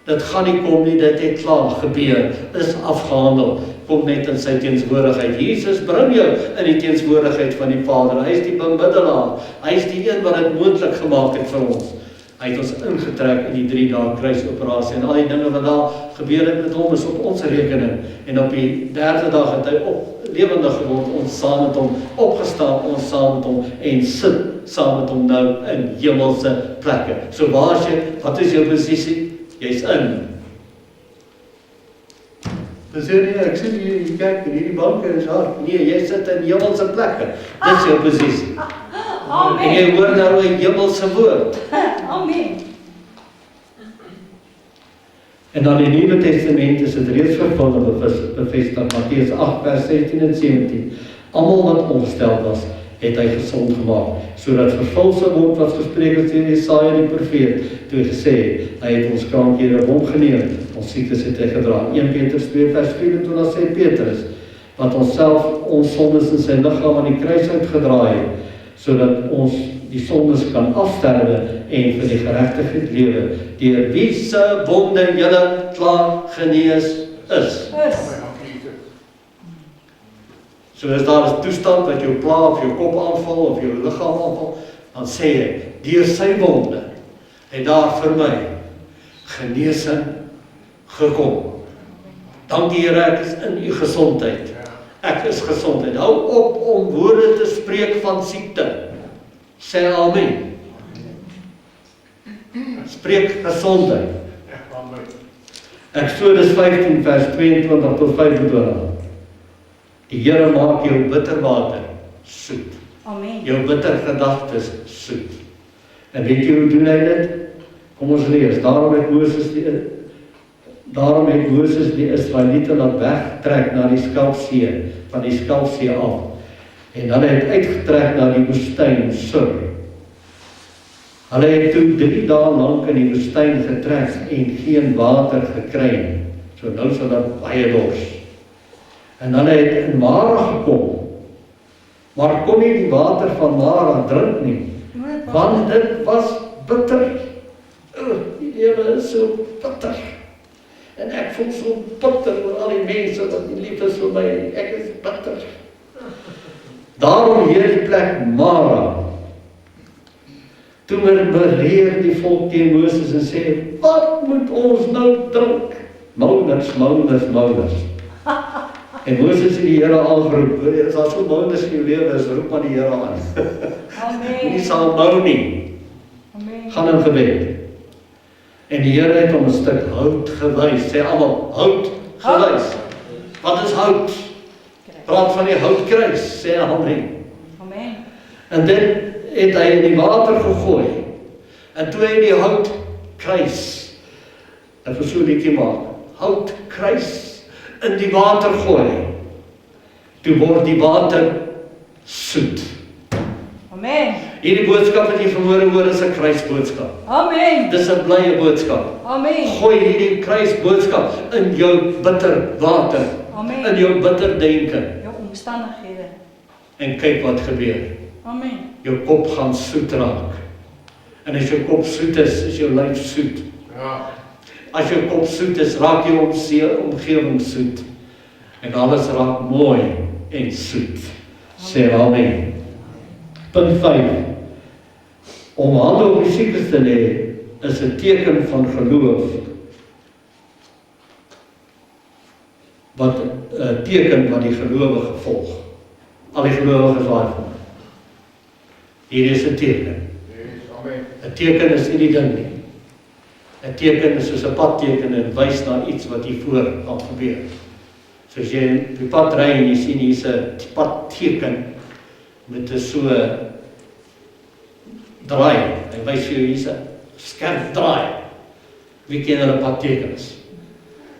S1: Dit gaan nie kom nie, dit het klaar gebeur, is afgehandel, kom net in sy teenswoordigheid. Jesus bring jou in die teenswoordigheid van die Vader, hy is die bemiddelaar, hy is die een wat dit moontlik gemaak het vir ons. Hy het ons ingetrek in die 3 dae kruisoperasie, en al die dinge wat daar gebeur het met hom, is op ons rekening, en op die 3de dag het hy lewendig geword, ons saam met hom, opgestaan, ons saam met hom, en sit saam met hom nou in hemelse plekke. So waar is jy, wat is jou posisie? Jy's in. Dan sê nie, ek sê jy kyk, hierdie banke is hard. Nee, jy sit in hemelse plekke. Dis jou posisie.
S2: Amen.
S1: En jy hoor nou 'n hemelse woord.
S2: Amen.
S1: En dan in die Nuwe Testament is dit reeds vervul en bevestig, Matteus 8 vers 16 en 17. Almal wat ongestel was, het hy gesond gemaak, sodat vervul sou word wat gespreek is deur Jesaja die profeet, toe hy gesê het, hy het ons krankhede op hom geneem, ons siektes het hy gedra. 1 Petrus 2 vers 24 sê Petrus, wat ons self ons sondes in sy liggaam aan die kruis uitgedra het, sodat ons die sondes kan afsterwe en vir die geregtigheid lewe, deur wie se wonde julle klaar genees is. So as daar 'n toestand wat jou pla of jou kop aanval of jou liggaam aanval, dan sê hy, deur sy wonde het daar vir my genesing gekom. Dankie Here, ek is in u gesondheid. Ek is gesondheid. Hou op om woorde te spreek van siekte. Sê amen. Spreek gesondheid. Eksodus 15 vers 22 tot 25. Die Here maak jou bitter water soet.
S2: Amen.
S1: Jou bitter gedagtes soet. En weet jy hoe doen hy dit? Kom ons lees. Daarom het Moses die Israeliete laat wegtrek na die Skalfsee, van die Skalfsee af. En hulle het uitgetrek na die woestyn Sur. Hulle het toe 3 dae lank in die woestyn getrek en geen water gekry nie. So nou is hulle baie dors. En hulle het in Mara gekom, maar kon nie die water van Mara drink nie, want dit was bitter. Die Here is so bitter. En ek voel so bitter oor al die mense wat nie lief is vir my. Ek is bitter. Daarom naam hierdie plek Mara. Toe bereer die volk teen Moses en sê, wat moet ons nou drink? Mouners. En Moses het die Here aangeroep, as daar so mouners in jou lewe is, roep maar die Here aan. Nie sal nou nie. Gaan in gebed. En die Here het hom 'n stuk hout gewys. Sê almal, hout gewys. Wat is hout? Praat van die houtkruis, sê amen. En dit het hy in die water gegooi. En toe hy die houtkruis, ek wil so 'n liedjie maak, houtkruis in die water gooi, toe word die water soet.
S2: Amen.
S1: Hierdie boodskap wat jy vanmôre hoor is 'n kruisboodskap.
S2: Amen.
S1: Dis 'n blye boodskap.
S2: Amen.
S1: Gooi hierdie kruisboodskap in jou bitter water,
S2: Amen.
S1: in jou bitter denke,
S2: Jou omstandighede.
S1: en kyk wat gebeur.
S2: Amen.
S1: Jou kop gaan soet raak. En as jou kop soet is jou lyf soet. As jou kop soet is, raak jou omgewing soet. En alles raak mooi en soet. Sê amen. Punt 5. Om hande op die siekes te lê is 'n teken van geloof. Wat 'n teken wat die gelowige volg. Al die gelowiges waarvan. Hier is 'n teken. 'n teken is nie die ding nie. 'n teken is soos 'n padteken en wys na iets wat hier voor gaan gebeur. So as jy op die pad ry en jy sien hier's 'n padteken met 'n so draai. Hy wys jou hier's 'n skerp draai. Wie ken hulle padtekens?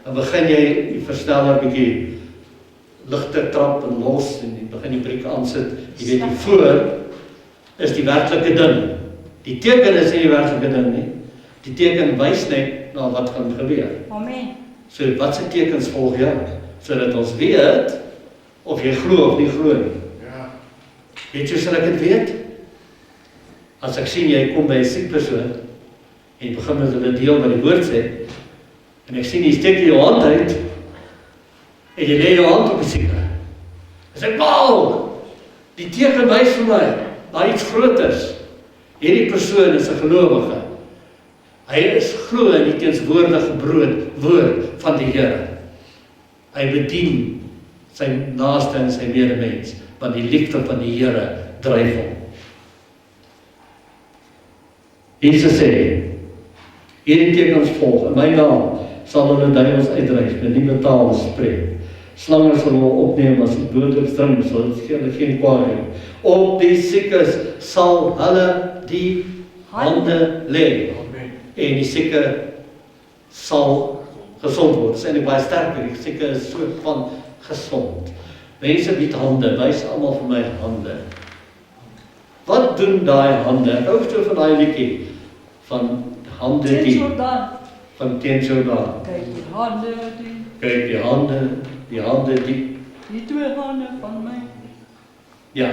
S1: Dan begin jy die versteller bietjie ligter trap en los en jy begin die briek aansit. Jy weet die voor is die werklike ding. Die teken is nie die werklike ding nie. Die teken wys net na wat gaan gebeur.
S2: Amen.
S1: So wat se tekens volg jou? Sodat ons weet of jy glo of nie glo nie. Weet jy sal ek dit weet? As ek sien jy kom by 'n siek persoon en jy begin met hulle deel wat die woord sê en ek sien jy steek jou hand uit en jy lê jou hand op die sieke. En sê, "Wow! Die teken wys vir my daar iets groters. Hierdie persoon is 'n gelowige. Hy is glo in die teenswoordige woord van die Here. Hy bedien sy naaste en sy medemens, want die liefde van die Here dryf hom." Jesus sê, hierdie tekens volg, in my naam sal hulle duiwels uitdryf, met nuwe tale spreek. Slange sal hulle opneem as 'n dodelijk dring, sal dit geen kwaad doen. Op die siekes sal hulle die hande lê. En die sieke sal gesond word. Dis eintlik baie sterk, die sieke is so van gesond. Mense bied hande, wys almal vir my hande. Wat doen daai hande? Ek hou so van daai liedjie van hande die van Teen Jordan.
S2: Kyk die hande die.
S1: Kyk die hande die.
S2: Die twee hande van my.
S1: Ja.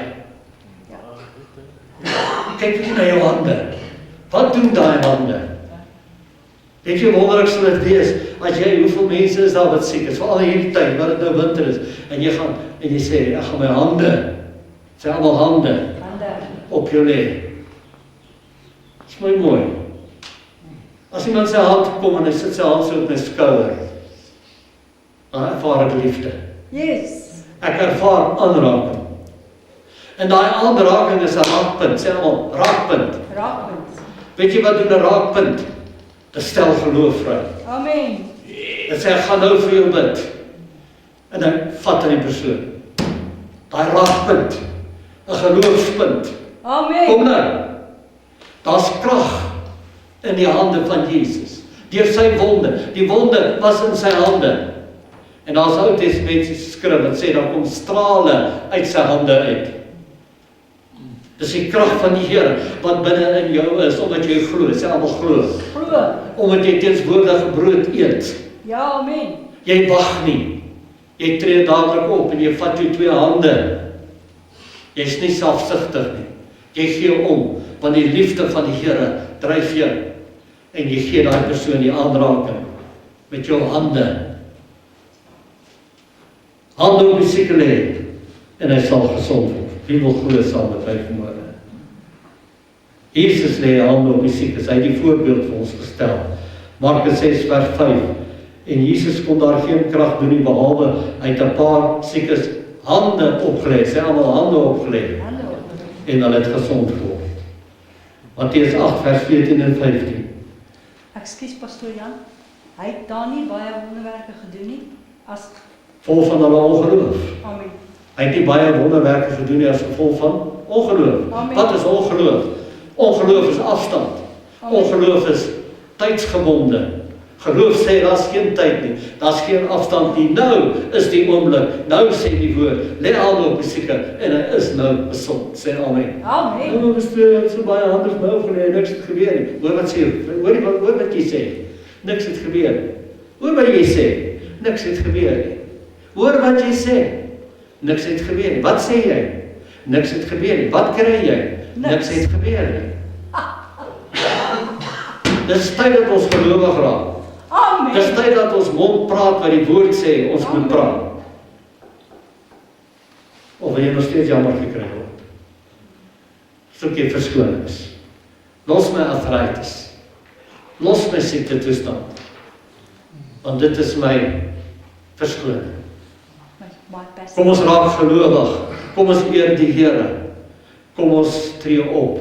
S1: Kyk bietjie na jou hande. Wat doen daai hande? Weet jy wonderlik sal dit wees, as jy, hoeveel mense is daar wat siek is, veral hierdie tyd, wat dit nou winter is, en jy gaan, en jy sê, ek gaan my hande, sê allemaal hande, op jou lê. Dis mooi. As iemand sy hand kom, en hy sit sy hand so op my skouer, dan ervaar ek liefde.
S2: Yes.
S1: Ek ervaar aanraking. En daai aanraking is 'n raakpunt, sê allemaal, raakpunt.
S2: Raakpunt.
S1: Weet jy wat doen 'n raakpunt? Dit stel geloof vry.
S2: Amen.
S1: Dit sê, ek gaan nou vir jou bid. En dan vat hy die persoon. Daai raakpunt, 'n geloofspunt.
S2: Amen.
S1: Kom nou. Daar's krag in die hande van Jesus. Deur sy wonde. Die wonde was in sy hande. En daar's Ou Testamentiese skrif wat sê, daar kom strale uit sy hande uit. Dis die krag van die Here wat binne in jou is, omdat jy glo. Sê almal glo.
S2: Glo.
S1: Omdat jy teenswoordige brood eet.
S2: Ja, amen.
S1: Jy wag nie. Jy tree dadelik op en jy vat jou twee hande. Jy's nie selfsugtig nie. Jy gee om, want die liefde van die Here dryf jou. En jy gee daai persoon die aanraking met jou hande. Hande op die sieke lê en hy sal gesond word. Wie wil glo saam met my vanmôre? Jesus lê hande op die siekes, hy het die voorbeeld vir ons gestel. Markus 6 vers 5. En Jesus kon daar geen krag doen nie, behalwe hy het 'n paar siekes hande opgelê, sy almal hande opgelê,
S2: Hallo.
S1: en hulle het gesond geword. Matteus 8 vers 14 en 15.
S2: Ekskuus pastoor Jan, hy het daar nie baie wonderwerke gedoen nie, as,
S1: Vol van hulle ongeloof.
S2: amen,
S1: Hy het nie baie wonderwerke gedoen nie as gevolg van ongeloof.
S2: Amen.
S1: Wat is ongeloof? Ongeloof is afstand.
S2: Amen.
S1: Ongeloof is tydsgebonde. Geloof sê, daar's geen tyd nie, daar's geen afstand nie. Nou is die oomblik, nou sê die woord, lê hande op die sieke, en hy is nou gesond, sê amen.
S2: amen,
S1: Nou is so baie hande vir my opgelê, niks het gebeur nie. Hoor wat sê, hoor wat jy sê, niks het gebeur nie. Hoor wat jy sê, niks het gebeur nie. Hoor wat jy sê, niks het gebeur nie. Wat sê jy? Niks het gebeur nie. Wat kry jy? Niks het gebeur nie. Dis tyd dat ons gelowig raak. Dis
S2: amen,
S1: tyd dat ons mond praat wat die woord sê, ons moet praat. Of wil jy nog steeds jammer gekry word? Soek jy verskonings. Los my arthritis. Los my siekte toestand. Want dit is my verskoning.
S2: my best,
S1: Kom ons raak gelowig. Kom ons eer die Here. Kom ons tree op.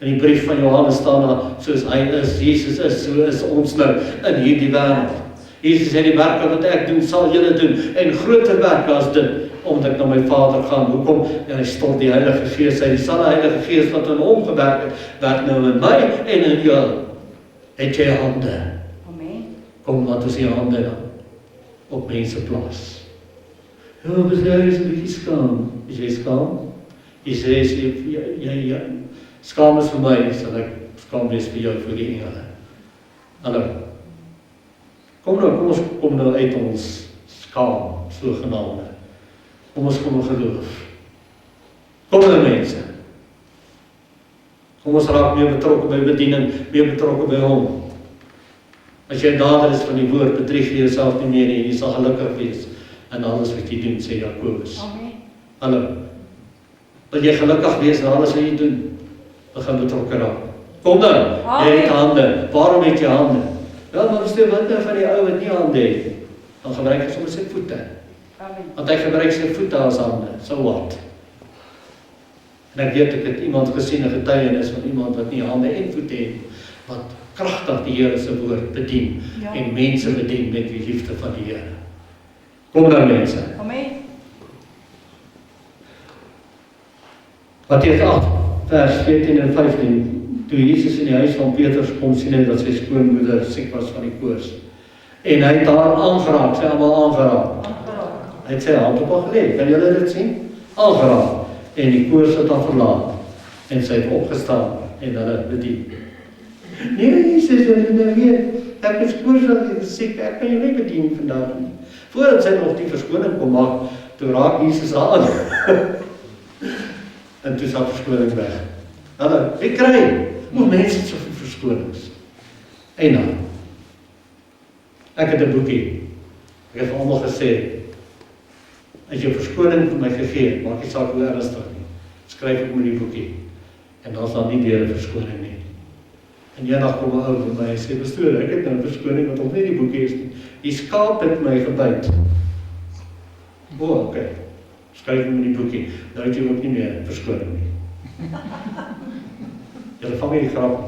S1: In die brief van Johannes staan daar, soos hy is, Jesus is, so is ons nou in hierdie wêreld. Jesus sê, die werke wat ek doen, sal julle doen, en groter werke as dit, omdat ek na my Vader gaan. Hoekom? En hy stort die Heilige Gees uit, dieselfde Heilige Gees wat in hom gewerk het, werk nou in my en in jou. Het jy hande?
S2: amen,
S1: Kom, laat ons die hande dan op mense plaas. Ja, maar jy is 'n bietjie skaam. Is jy skaam? Jy sê, jy skaam is vir my, sal ek skaam wees vir jou, vir die engele. Hallo. Kom nou uit ons skaam, sogenaamde. Kom geloof. Kom nou mense. Kom ons raak meer betrokke by bediening, meer betrokke by hom. As jy 'n dader is van die woord, bedrieg jy jouself nie meer nie, jy sal gelukkig wees in alles wat jy doen, sê Jakobus.
S2: amen,
S1: Hallo. Wil jy gelukkig wees in alles wat jy doen? Begin betrokke raak. Kom nou, jy het hande. Waarom het jy hande? Ja, maar verstaan wat nou van die ou wat nie hande het nie? Dan gebruik hy sommer sy voete.
S2: amen,
S1: Want hy gebruik sy voete as hande. So wat? En ek weet, ek het iemand gesien, 'n getuienis van iemand wat nie hande en voete het, wat kragtig die Here se woord bedien,
S2: Ja.
S1: en mense bedien met die liefde van die Here. Kom nou mense.
S2: amen,
S1: Matteus 8 vers 14 en 15. Toe Jesus in die huis van Petrus kom, sien hy dat sy skoonmoeder siek was van die koors. En hy het haar aangeraak, sy almal aangeraak. Hy het sy hand op haar gelê. Kan julle dit sien? Aangeraak. En die koors het haar verlaat. En sy het opgestaan en hulle bedien. Nee, Jesus, jy weet, ek is koors, ek is siek, ek kan jou nie bedien vandag nie. Voordat sy nog die verskoning kom maak, toe raak Jesus haar aan. En toe is haar verskoning weg. Hulle, wie kry? Hoe mense het soveel verskonings. En dan, ek het 'n boekie. Ek het vir almal gesê, as jy verskoning vir my gegee, maak nie saak hoe ernstig nie. Skryf ek met die boekie. En dan is daar nie weer 'n verskoning nie. En eendag kom 'n ou vir my en sê, pastoor, ek het nou 'n verskoning wat nog nie die boekie is nie. Die skaap het my gebyt. Okay. Skryf met die boekie. Nou het jy ook nie meer verskoning nie. Julle vang nie die grap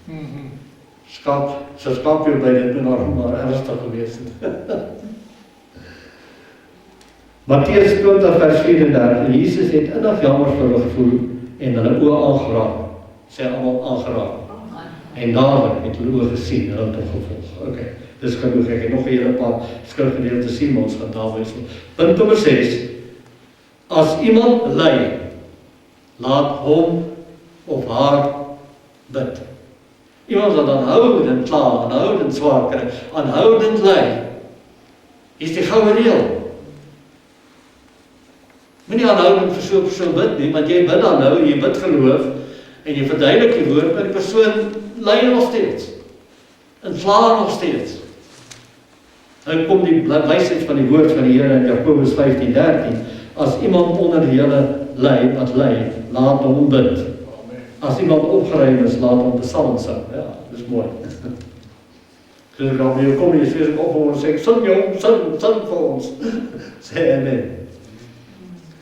S1: nie. Skaap, so skaap jou by dit maar ernstig gewees het. Matteus 20 vers 34. Jesus het innig jammer vir hulle gevoel en hulle oë aangeraak. Sê almal aangeraak. En dadelik het hulle oë gesien en hulle het hom gevolg. Okay, dis genoeg. Ek het nog 'n hele paar skrifgedeeltes sien, maar ons gaan daar wys. Punt nommer 6. As iemand ly, laat hom of haar bid. Iemand wat aanhoudend kla, aanhoudend swaar kry, aanhoudend ly, is die goue reël. Moenie aanhoudend vir so 'n persoon bid nie, want jy bid aanhou, jy bid geloof, en jy verduidelik die woord, maar die persoon ly nog steeds, en kla nog steeds. Nou kom die wysheid van die woord van die Here in Jakobus 15:13, As iemand onder julle ly, wat ly, laat hom bid. As iemand opgeruim is, laat hom psalm sing. Ja, dis mooi. So ek gaan weer kom, jy sê ek op en sê, sing jong, sing vir ons. Sê amen.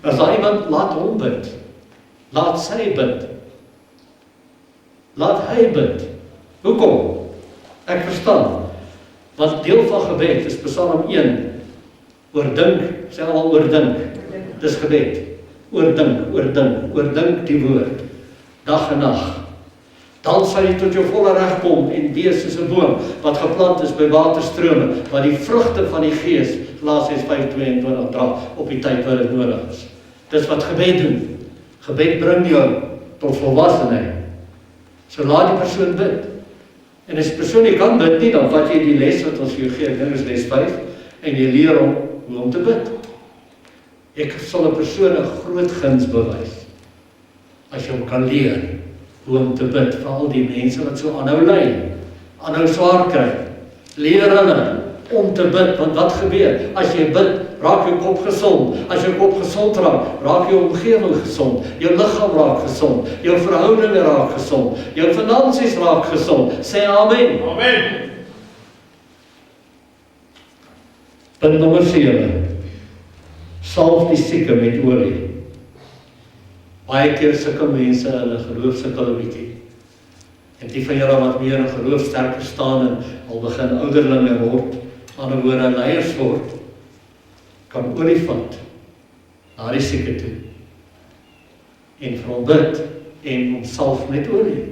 S1: As daar iemand, laat hom bid. Laat sy bid. Laat hy bid. Hoekom? Ek verstaan. Want deel van gebed is Psalm 1. Oordink, sê al oordink. Dis gebed. Oordink die woord. Dag en nag. Dan sal jy tot jou volle reg kom en wees soos 'n boom wat geplant is by waterstrome, wat die vrugte van die Gees, Galasiërs 5:22 dra op die tyd wat dit nodig is. Dis wat gebed doen. Gebed bring jou tot volwassenheid. So laat die persoon bid. En as die persoon nie kan bid nie, dan vat jy die les wat ons vir jou gee, dit is les 5, en jy leer hom hoe om te bid. Ek sal 'n persoon 'n groot guns bewys, as jy hom kan leer hoe om te bid, vir al die mense wat so aanhou ly, aanhou swaar kry. Leer hulle om te bid, want wat gebeur? As jy bid, raak jou kop gesond. As jou kop gesond raak, raak jou omgewing gesond. Jou liggaam raak gesond. Jou verhoudinge raak gesond. Jou finansies raak gesond. Sê amen.
S3: Amen.
S1: Punt nommer 7. Salf die sieke met olie. Baie keer sukkel mense, hulle geloof sukkel 'n bietjie. En die van julle wat meer in geloof sterker staan en al begin ouderlinge word, aan 'n woorde leiers word, kan olie vat na die sieke toe en vir hom bid en hom salf met olie.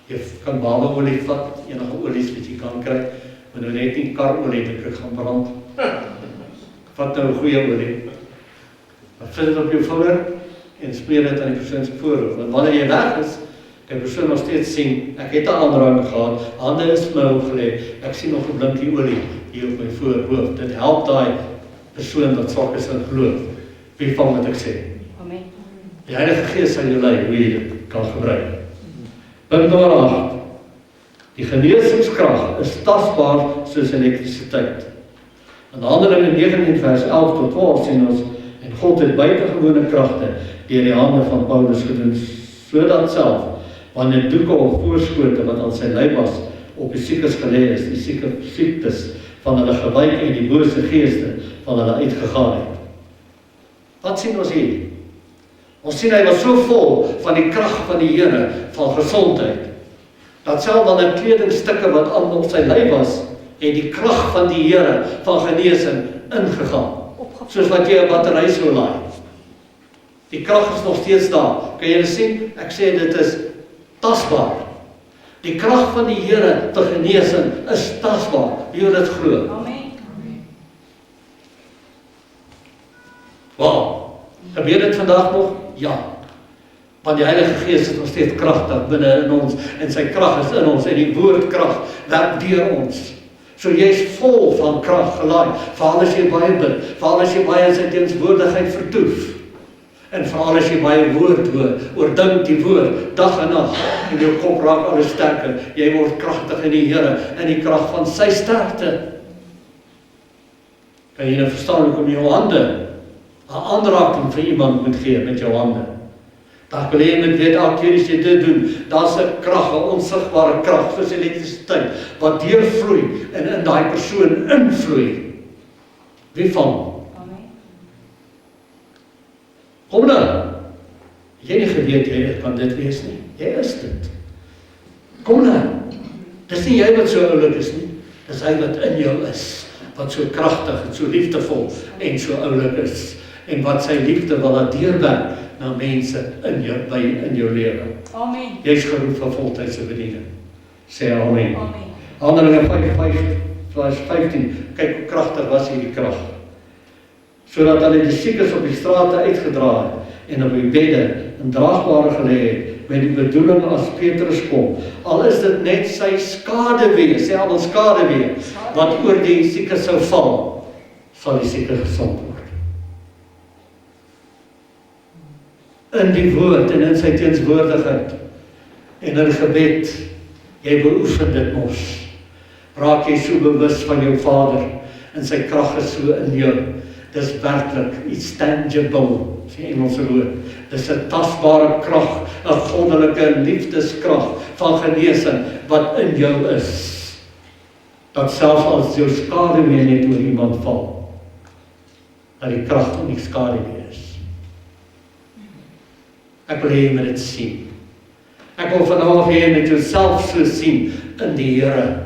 S1: Jy kan babaolie vat, enige olies wat jy kan kry, maar nou net nie karolie wat ek gaan brand. Vat nou 'n goeie olie, sit dit op jou vinger en smeer dit aan die persoon se voorhoof. Want wanneer jy weg is, kan die persoon nog steeds sien, ek het 'n aanraking gehad, hande is my opgelê, ek sien nog 'n blinkie olie hier op my voorhoof. Dit help daai persoon wat swak is in geloof. Wie van wat ek sê?
S2: Amen.
S1: Die Heilige Gees sal jou lei hoe jy dit kan gebruik. Punt nommer 8. Die genesingskrag is tasbaar soos elektrisiteit. In Handelinge 19 vers 11 tot 12 sien ons, en God het buitengewone kragte deur die hande van Paulus gedoen, sodat self, wanneer doeke of voorskote wat aan sy lyf was, op die siekes gelê is, die siektes van hulle gewyk en die bose geeste van hulle uitgegaan het. Wat sien ons hier? Ons sien hy was so vol van die krag van die Here, van gesondheid, dat self wanneer kledingstukke wat aan op sy lyf was, het die krag van die Here van genesing ingegaan. Soos wat jy 'n battery sou laai. Die krag is nog steeds daar. Kan jy sien? Ek sê dit is tasbaar. Die krag van die Here vir genesing is tasbaar. Wie wil dit glo?
S2: Amen.
S1: Wow. Gebeur dit vandag nog? Ja. Want die Heilige Gees is nog steeds kragtig binne in ons en sy krag is in ons en die woordkrag werk deur ons. So jy is vol van krag gelaai, veral as jy baie bid, veral as jy baie in sy teenwoordigheid vertoef, en veral as jy baie woord hoor, oordink die woord, dag en nag, en jou kop raak alles sterker, jy word kragtig in die Here, in die krag van sy sterkte. Kan jy nou verstaan hoekom jou hande 'n aanraking vir iemand moet gee met jou hande? Daar wil jy met weet, elke keer as jy dit doen, daar's 'n krag, 'n onsigbare krag, soos elektrisiteit, wat deurvloei en in daai persoon invloei. Wie van?
S2: Amen.
S1: Kom nou. Jy nie geweet jy kan dit wees nie. Jy is dit. Kom nou. Dis nie jy wat so oulik is nie. Dis hy wat in jou is, wat so kragtig en so liefdevol en so oulik is, en wat sy liefde wil laat deurwerk na mense in jou lewe.
S2: Amen.
S1: Jy is geroep vir voltydse bediening. Sê amen.
S2: Amen.
S1: Handelinge 5 vers 15. Kyk hoe kragtig was hierdie krag. Sodat hulle die siekes op die strate uitgedra het en op die bedde in draagbare gelê het, met die bedoeling as Petrus kom. Al is dit net sy skaduwee, sê almal skaduwee, wat oor die sieke sou val, sal die sieke gesond word. In die woord en in sy teenswoordigheid en in gebed, jy beoefen dit mos. Raak jy so bewus van jou Vader en sy krag is so in jou dis werklik iets tangible, is die Engelse woord. Dis 'n tasbare krag, 'n goddelike liefdeskrag van genesing wat in jou is. Dat selfs as jou skaduwee net oor iemand val, dat die krag in die skaduwee is. Ek wil hê jy moet dit sien. Ek wil vanaf hê jy moet jouself so sien in die Here.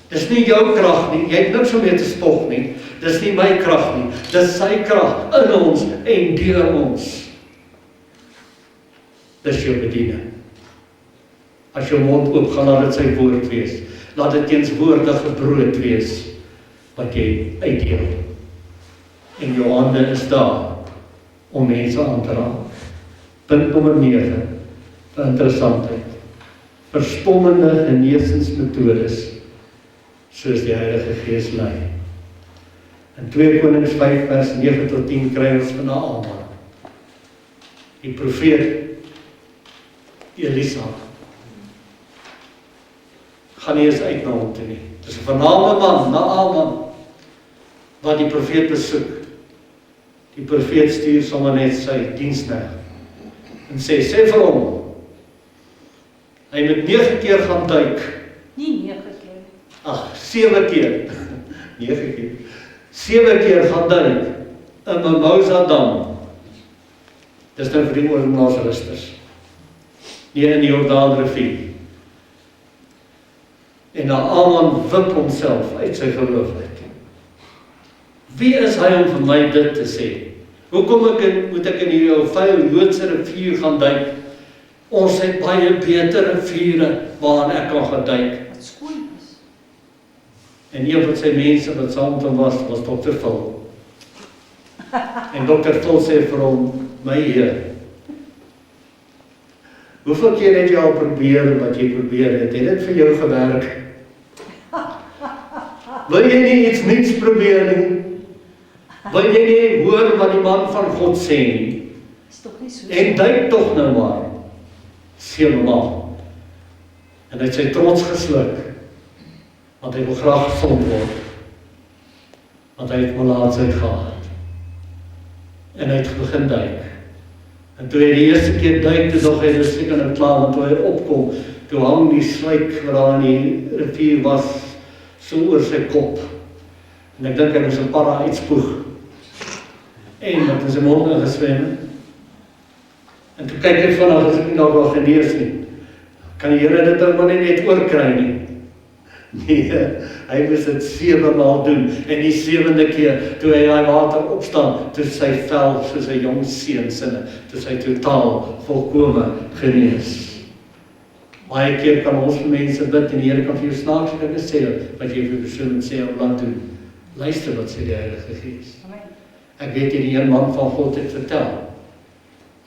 S1: Dis nie jou krag nie, jy het niks om mee te spog nie. Dis nie my krag nie, dis sy krag in ons en deur ons. Dis jou bediening. As jou mond oop gaan, laat dit sy woord wees. Laat dit teenswoordige brood wees wat jy uitdeel. En jou hande is daar om mense aan te raak. Punt nommer 9, vir interessantheid. Verstommende genesingsmetodes, soos die Heilige Gees lei. In 2 Konings 5 vers 9 tot 10 kry ons van Naaman. Die profeet Elisa. Gaan nie eens uit na hom toe nie. Dis 'n vername man, Naaman, wat die profeet besoek. Die profeet stuur sommer net sy diensknegt en sê vir hom, hy moet 9 keer gaan duik.
S2: Nie 9 keer.
S1: Ag, 7 keer. 9 keer. 7 keer gaan duik in Mimosa Dam. Dis nou vir die oornaasrusters. Nie in die Jordaanrivier. En Naaman wip homself uit sy geloof uit. Wie is hy om vir my dit te sê? Hoekom moet ek in hierdie ou vuil Joodse rivier gaan duik? Ons het baie beter riviere waarin ek kan gaan duik.
S2: Wat skoon is.
S1: En een van sy mense wat saam met hom was Dr. Phil. En Dr. Phil sê vir hom, my Heer, hoeveel keer het jy al probeer wat jy probeer het? Het dit vir jou gewerk? Wil jy nie iets niets probeer nie? Wil jy nie hoor wat die man van God sê nie?
S2: Is toch nie so.
S1: En duik tog nou maar. 7 maal. En hy het sy trots gesluk, want hy wil graag gesond word. Want hy het melaatsheid gehad. En hy het begin duik. En toe hy die eerste keer duik, toe dog hy dus seker nou klaar, want toe hy opkom, toe hang die slyk wat daar in die rivier was, so oor sy kop. En ek dink hy moes 'n para uitspoeg. En wat in sy mond ingeswem. En toe kyk hy vanaf, as ek nie nou wel genees nie. Kan die Here dit nou maar net oorkry nie? Nee, hy moes dit 7 maal doen. En die 7de keer, toe hy daai water opstaan, toe sy vel soos 'n jong seun sinne, toe sy totaal volkome genees. Baie keer kan ons vir mense bid en die Here kan vir jou snaakse dinge sê, wat jy vir die persoon sê om laat doen. Luister wat sê die Heilige Gees.
S2: Amen.
S1: Ek weet hierdie een man van God het vertel.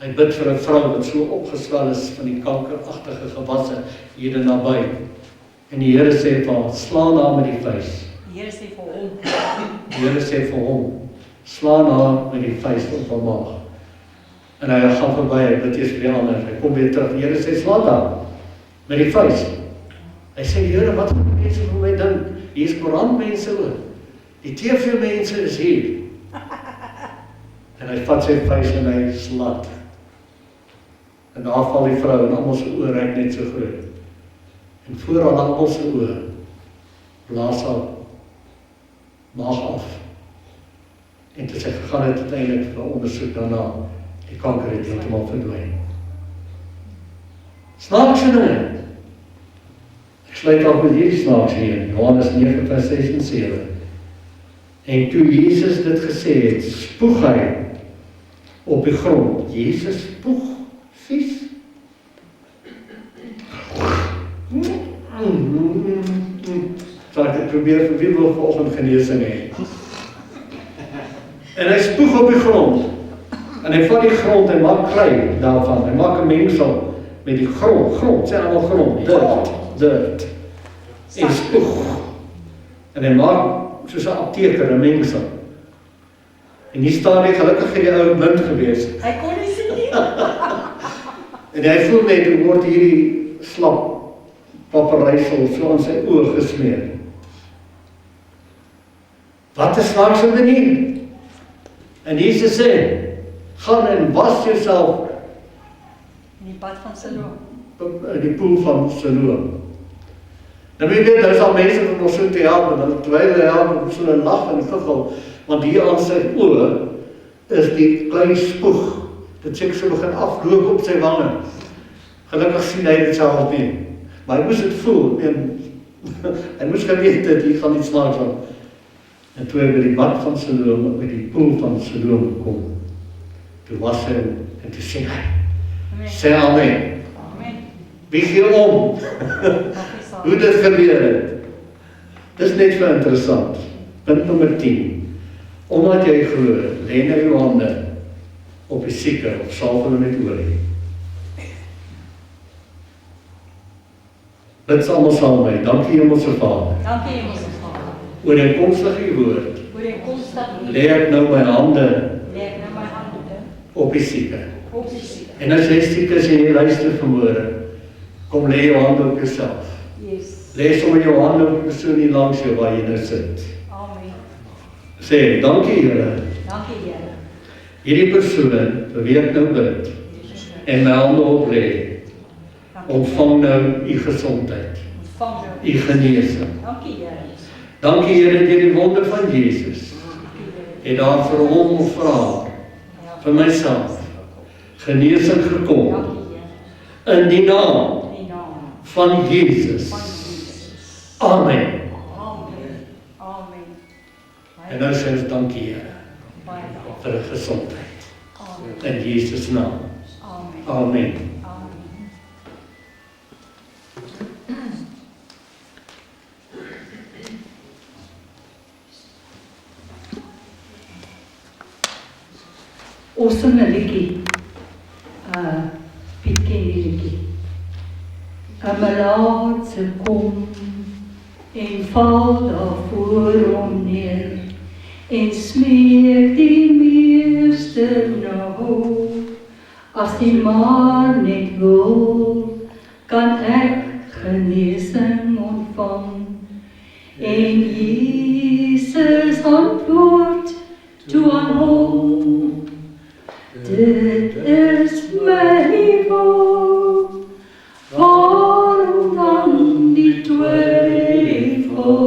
S1: Hy bid vir 'n vrou wat so opgeswel is van die kankeragtige gewasse hier naby. En die Here sê vir haar, slaan haar met die vuis.
S2: Die Here sê vir hom.
S1: Die Here sê vir hom, slaan haar met die vuis op haar maag. En hy gaan verby, hy bid eers vir die ander, hy kom weer terug, die Here sê, slaan haar met die vuis. Hy sê, Here, wat gaan die mense vir my dink? Hier is koerantmense ook. Die TV-mense is hier. En hy vat sy vuis en hy slat. En daar val die vrou en almal se oë reik net so groot. En voor al almal se oë blaas haar maag af. En toe sy gegaan het uiteindelik vir ondersoek daarna, die kanker het heeltemal verdwyn. Snaakse dinge. Ek sluit af met hierdie snaaks hier, Johannes 9 vers 6 en 7. En toe Jesus dit gesê het, spoeg hy op die grond. Jesus spoeg vies. Sal ek dit probeer vir wie wil vanoggend genesing hê. En hy spoeg op die grond. En hy vat die grond en maak klei daarvan. Hy maak 'n mengsel met die grond, sê allemaal grond, dirt. En spoeg. En hy maak soos 'n apteker, 'n mengsel. En hier staan hy, gelukkig het die ou blind gewees.
S2: Hy kon nie sien nie.
S1: En hy voel net hoe word hierdie slap paparysel so aan sy oë gesmeer. Wat 'n snaakse manier. En Jesus sê, gaan en was jouself
S2: In die pad van Siloam.
S1: in die poel van Siloam. Nou weet, daar is al mense wat ons so te help, en terwyl hy help, so 'n lag en giggel, want hier aan sy oë is die klein spoeg, dit seker so begin afloop op sy wange. Gelukkig sien hy dit self nie, maar hy moes dit voel, en hy moes geweet dat hier gaan iets maak van. En toe hy by die bad van Siloam, by die poel van Siloam kom, toe was hy, en toe sê hy, sê amen.
S2: Amen.
S1: Wie gee om? Hoe dit gebeur het. Dis net vir interessant. Punt nommer 10. Omdat jy glo, lê nou jou hande op die sieke, of salf hulle met olie. Bid almal saam met my. Dankie Hemelse Vader.
S2: Dankie Hemelse Vader.
S1: Ooreenkomstig u woord,
S2: Ooreenkomstig U,
S1: lê ek nou my hande
S2: lê ek nou my hande
S1: op die sieke.
S2: op die sieke.
S1: En as jy siek is en jy luister vanmôre, kom lê jou hande op jouself.
S2: Yes.
S1: Lê sommer jou hande op die persoon hier langs jou waar jy nou sit.
S2: Amen.
S1: Sê, dankie Here.
S2: Dankie Here.
S1: Hierdie persoon, vir wie ek nou bid, en my hande oplê, ontvang nou u gesondheid,
S2: Ontvang nou.
S1: u genesing.
S2: Dankie Here.
S1: Dankie Here deur die wonde van Jesus.
S2: Dankie Here.
S1: En daar vir hom of vir haar, vir myself, genesing gekom,
S2: Dankie Here.
S1: in die naam
S2: In die naam
S1: van Jesus.
S2: van Jesus.
S1: Amen.
S2: Amen. Amen.
S1: En nou sê ons dankie Here,
S2: Baie dankie.
S1: vir 'n gesondheid.
S2: Amen.
S1: In Jesus naam.
S2: Amen.
S1: Amen.
S2: Amen.
S3: Ons sing 'n liedjie. Piet ken die liedjie. 'n Malaatse kom en val daar voor hom neer en smeek die meester nou. As die maar net wil, kan ek genesing ontvang. En Jesus antwoord toe aan hom, dit is my wil, waarom dan die twyfel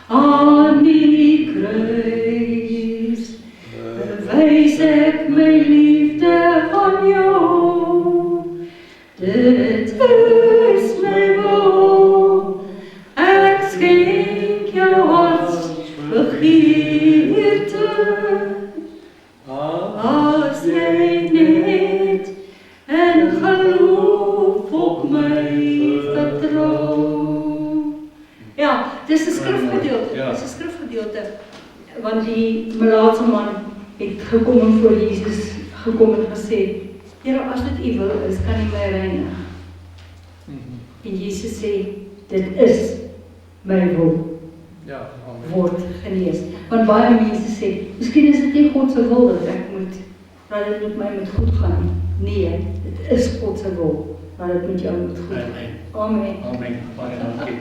S3: aan die kruis? Bewys ek my liefde aan jou, dit is my wil, ek skenk jou hartsbegeerte. As jy net en geloof op my vertrou. Ja, dis 'n skrifgedeelte.
S1: Ja.
S3: Dis 'n skrifgedeelte. Want die malaatse man het gekom en voor Jesus gekom en gesê, Here, as dit U wil is, kan U my reinig. En Jesus sê, dit is my wil.
S1: Ja, amen.
S3: Word genees. Want baie mense sê, miskien is dit nie God se wil dat dit met my moet goed gaan nie. Nee, dit is God se wil dat dit met jou moet goed gaan.
S1: Amen.
S3: Amen.
S1: Amen. Baie dankie.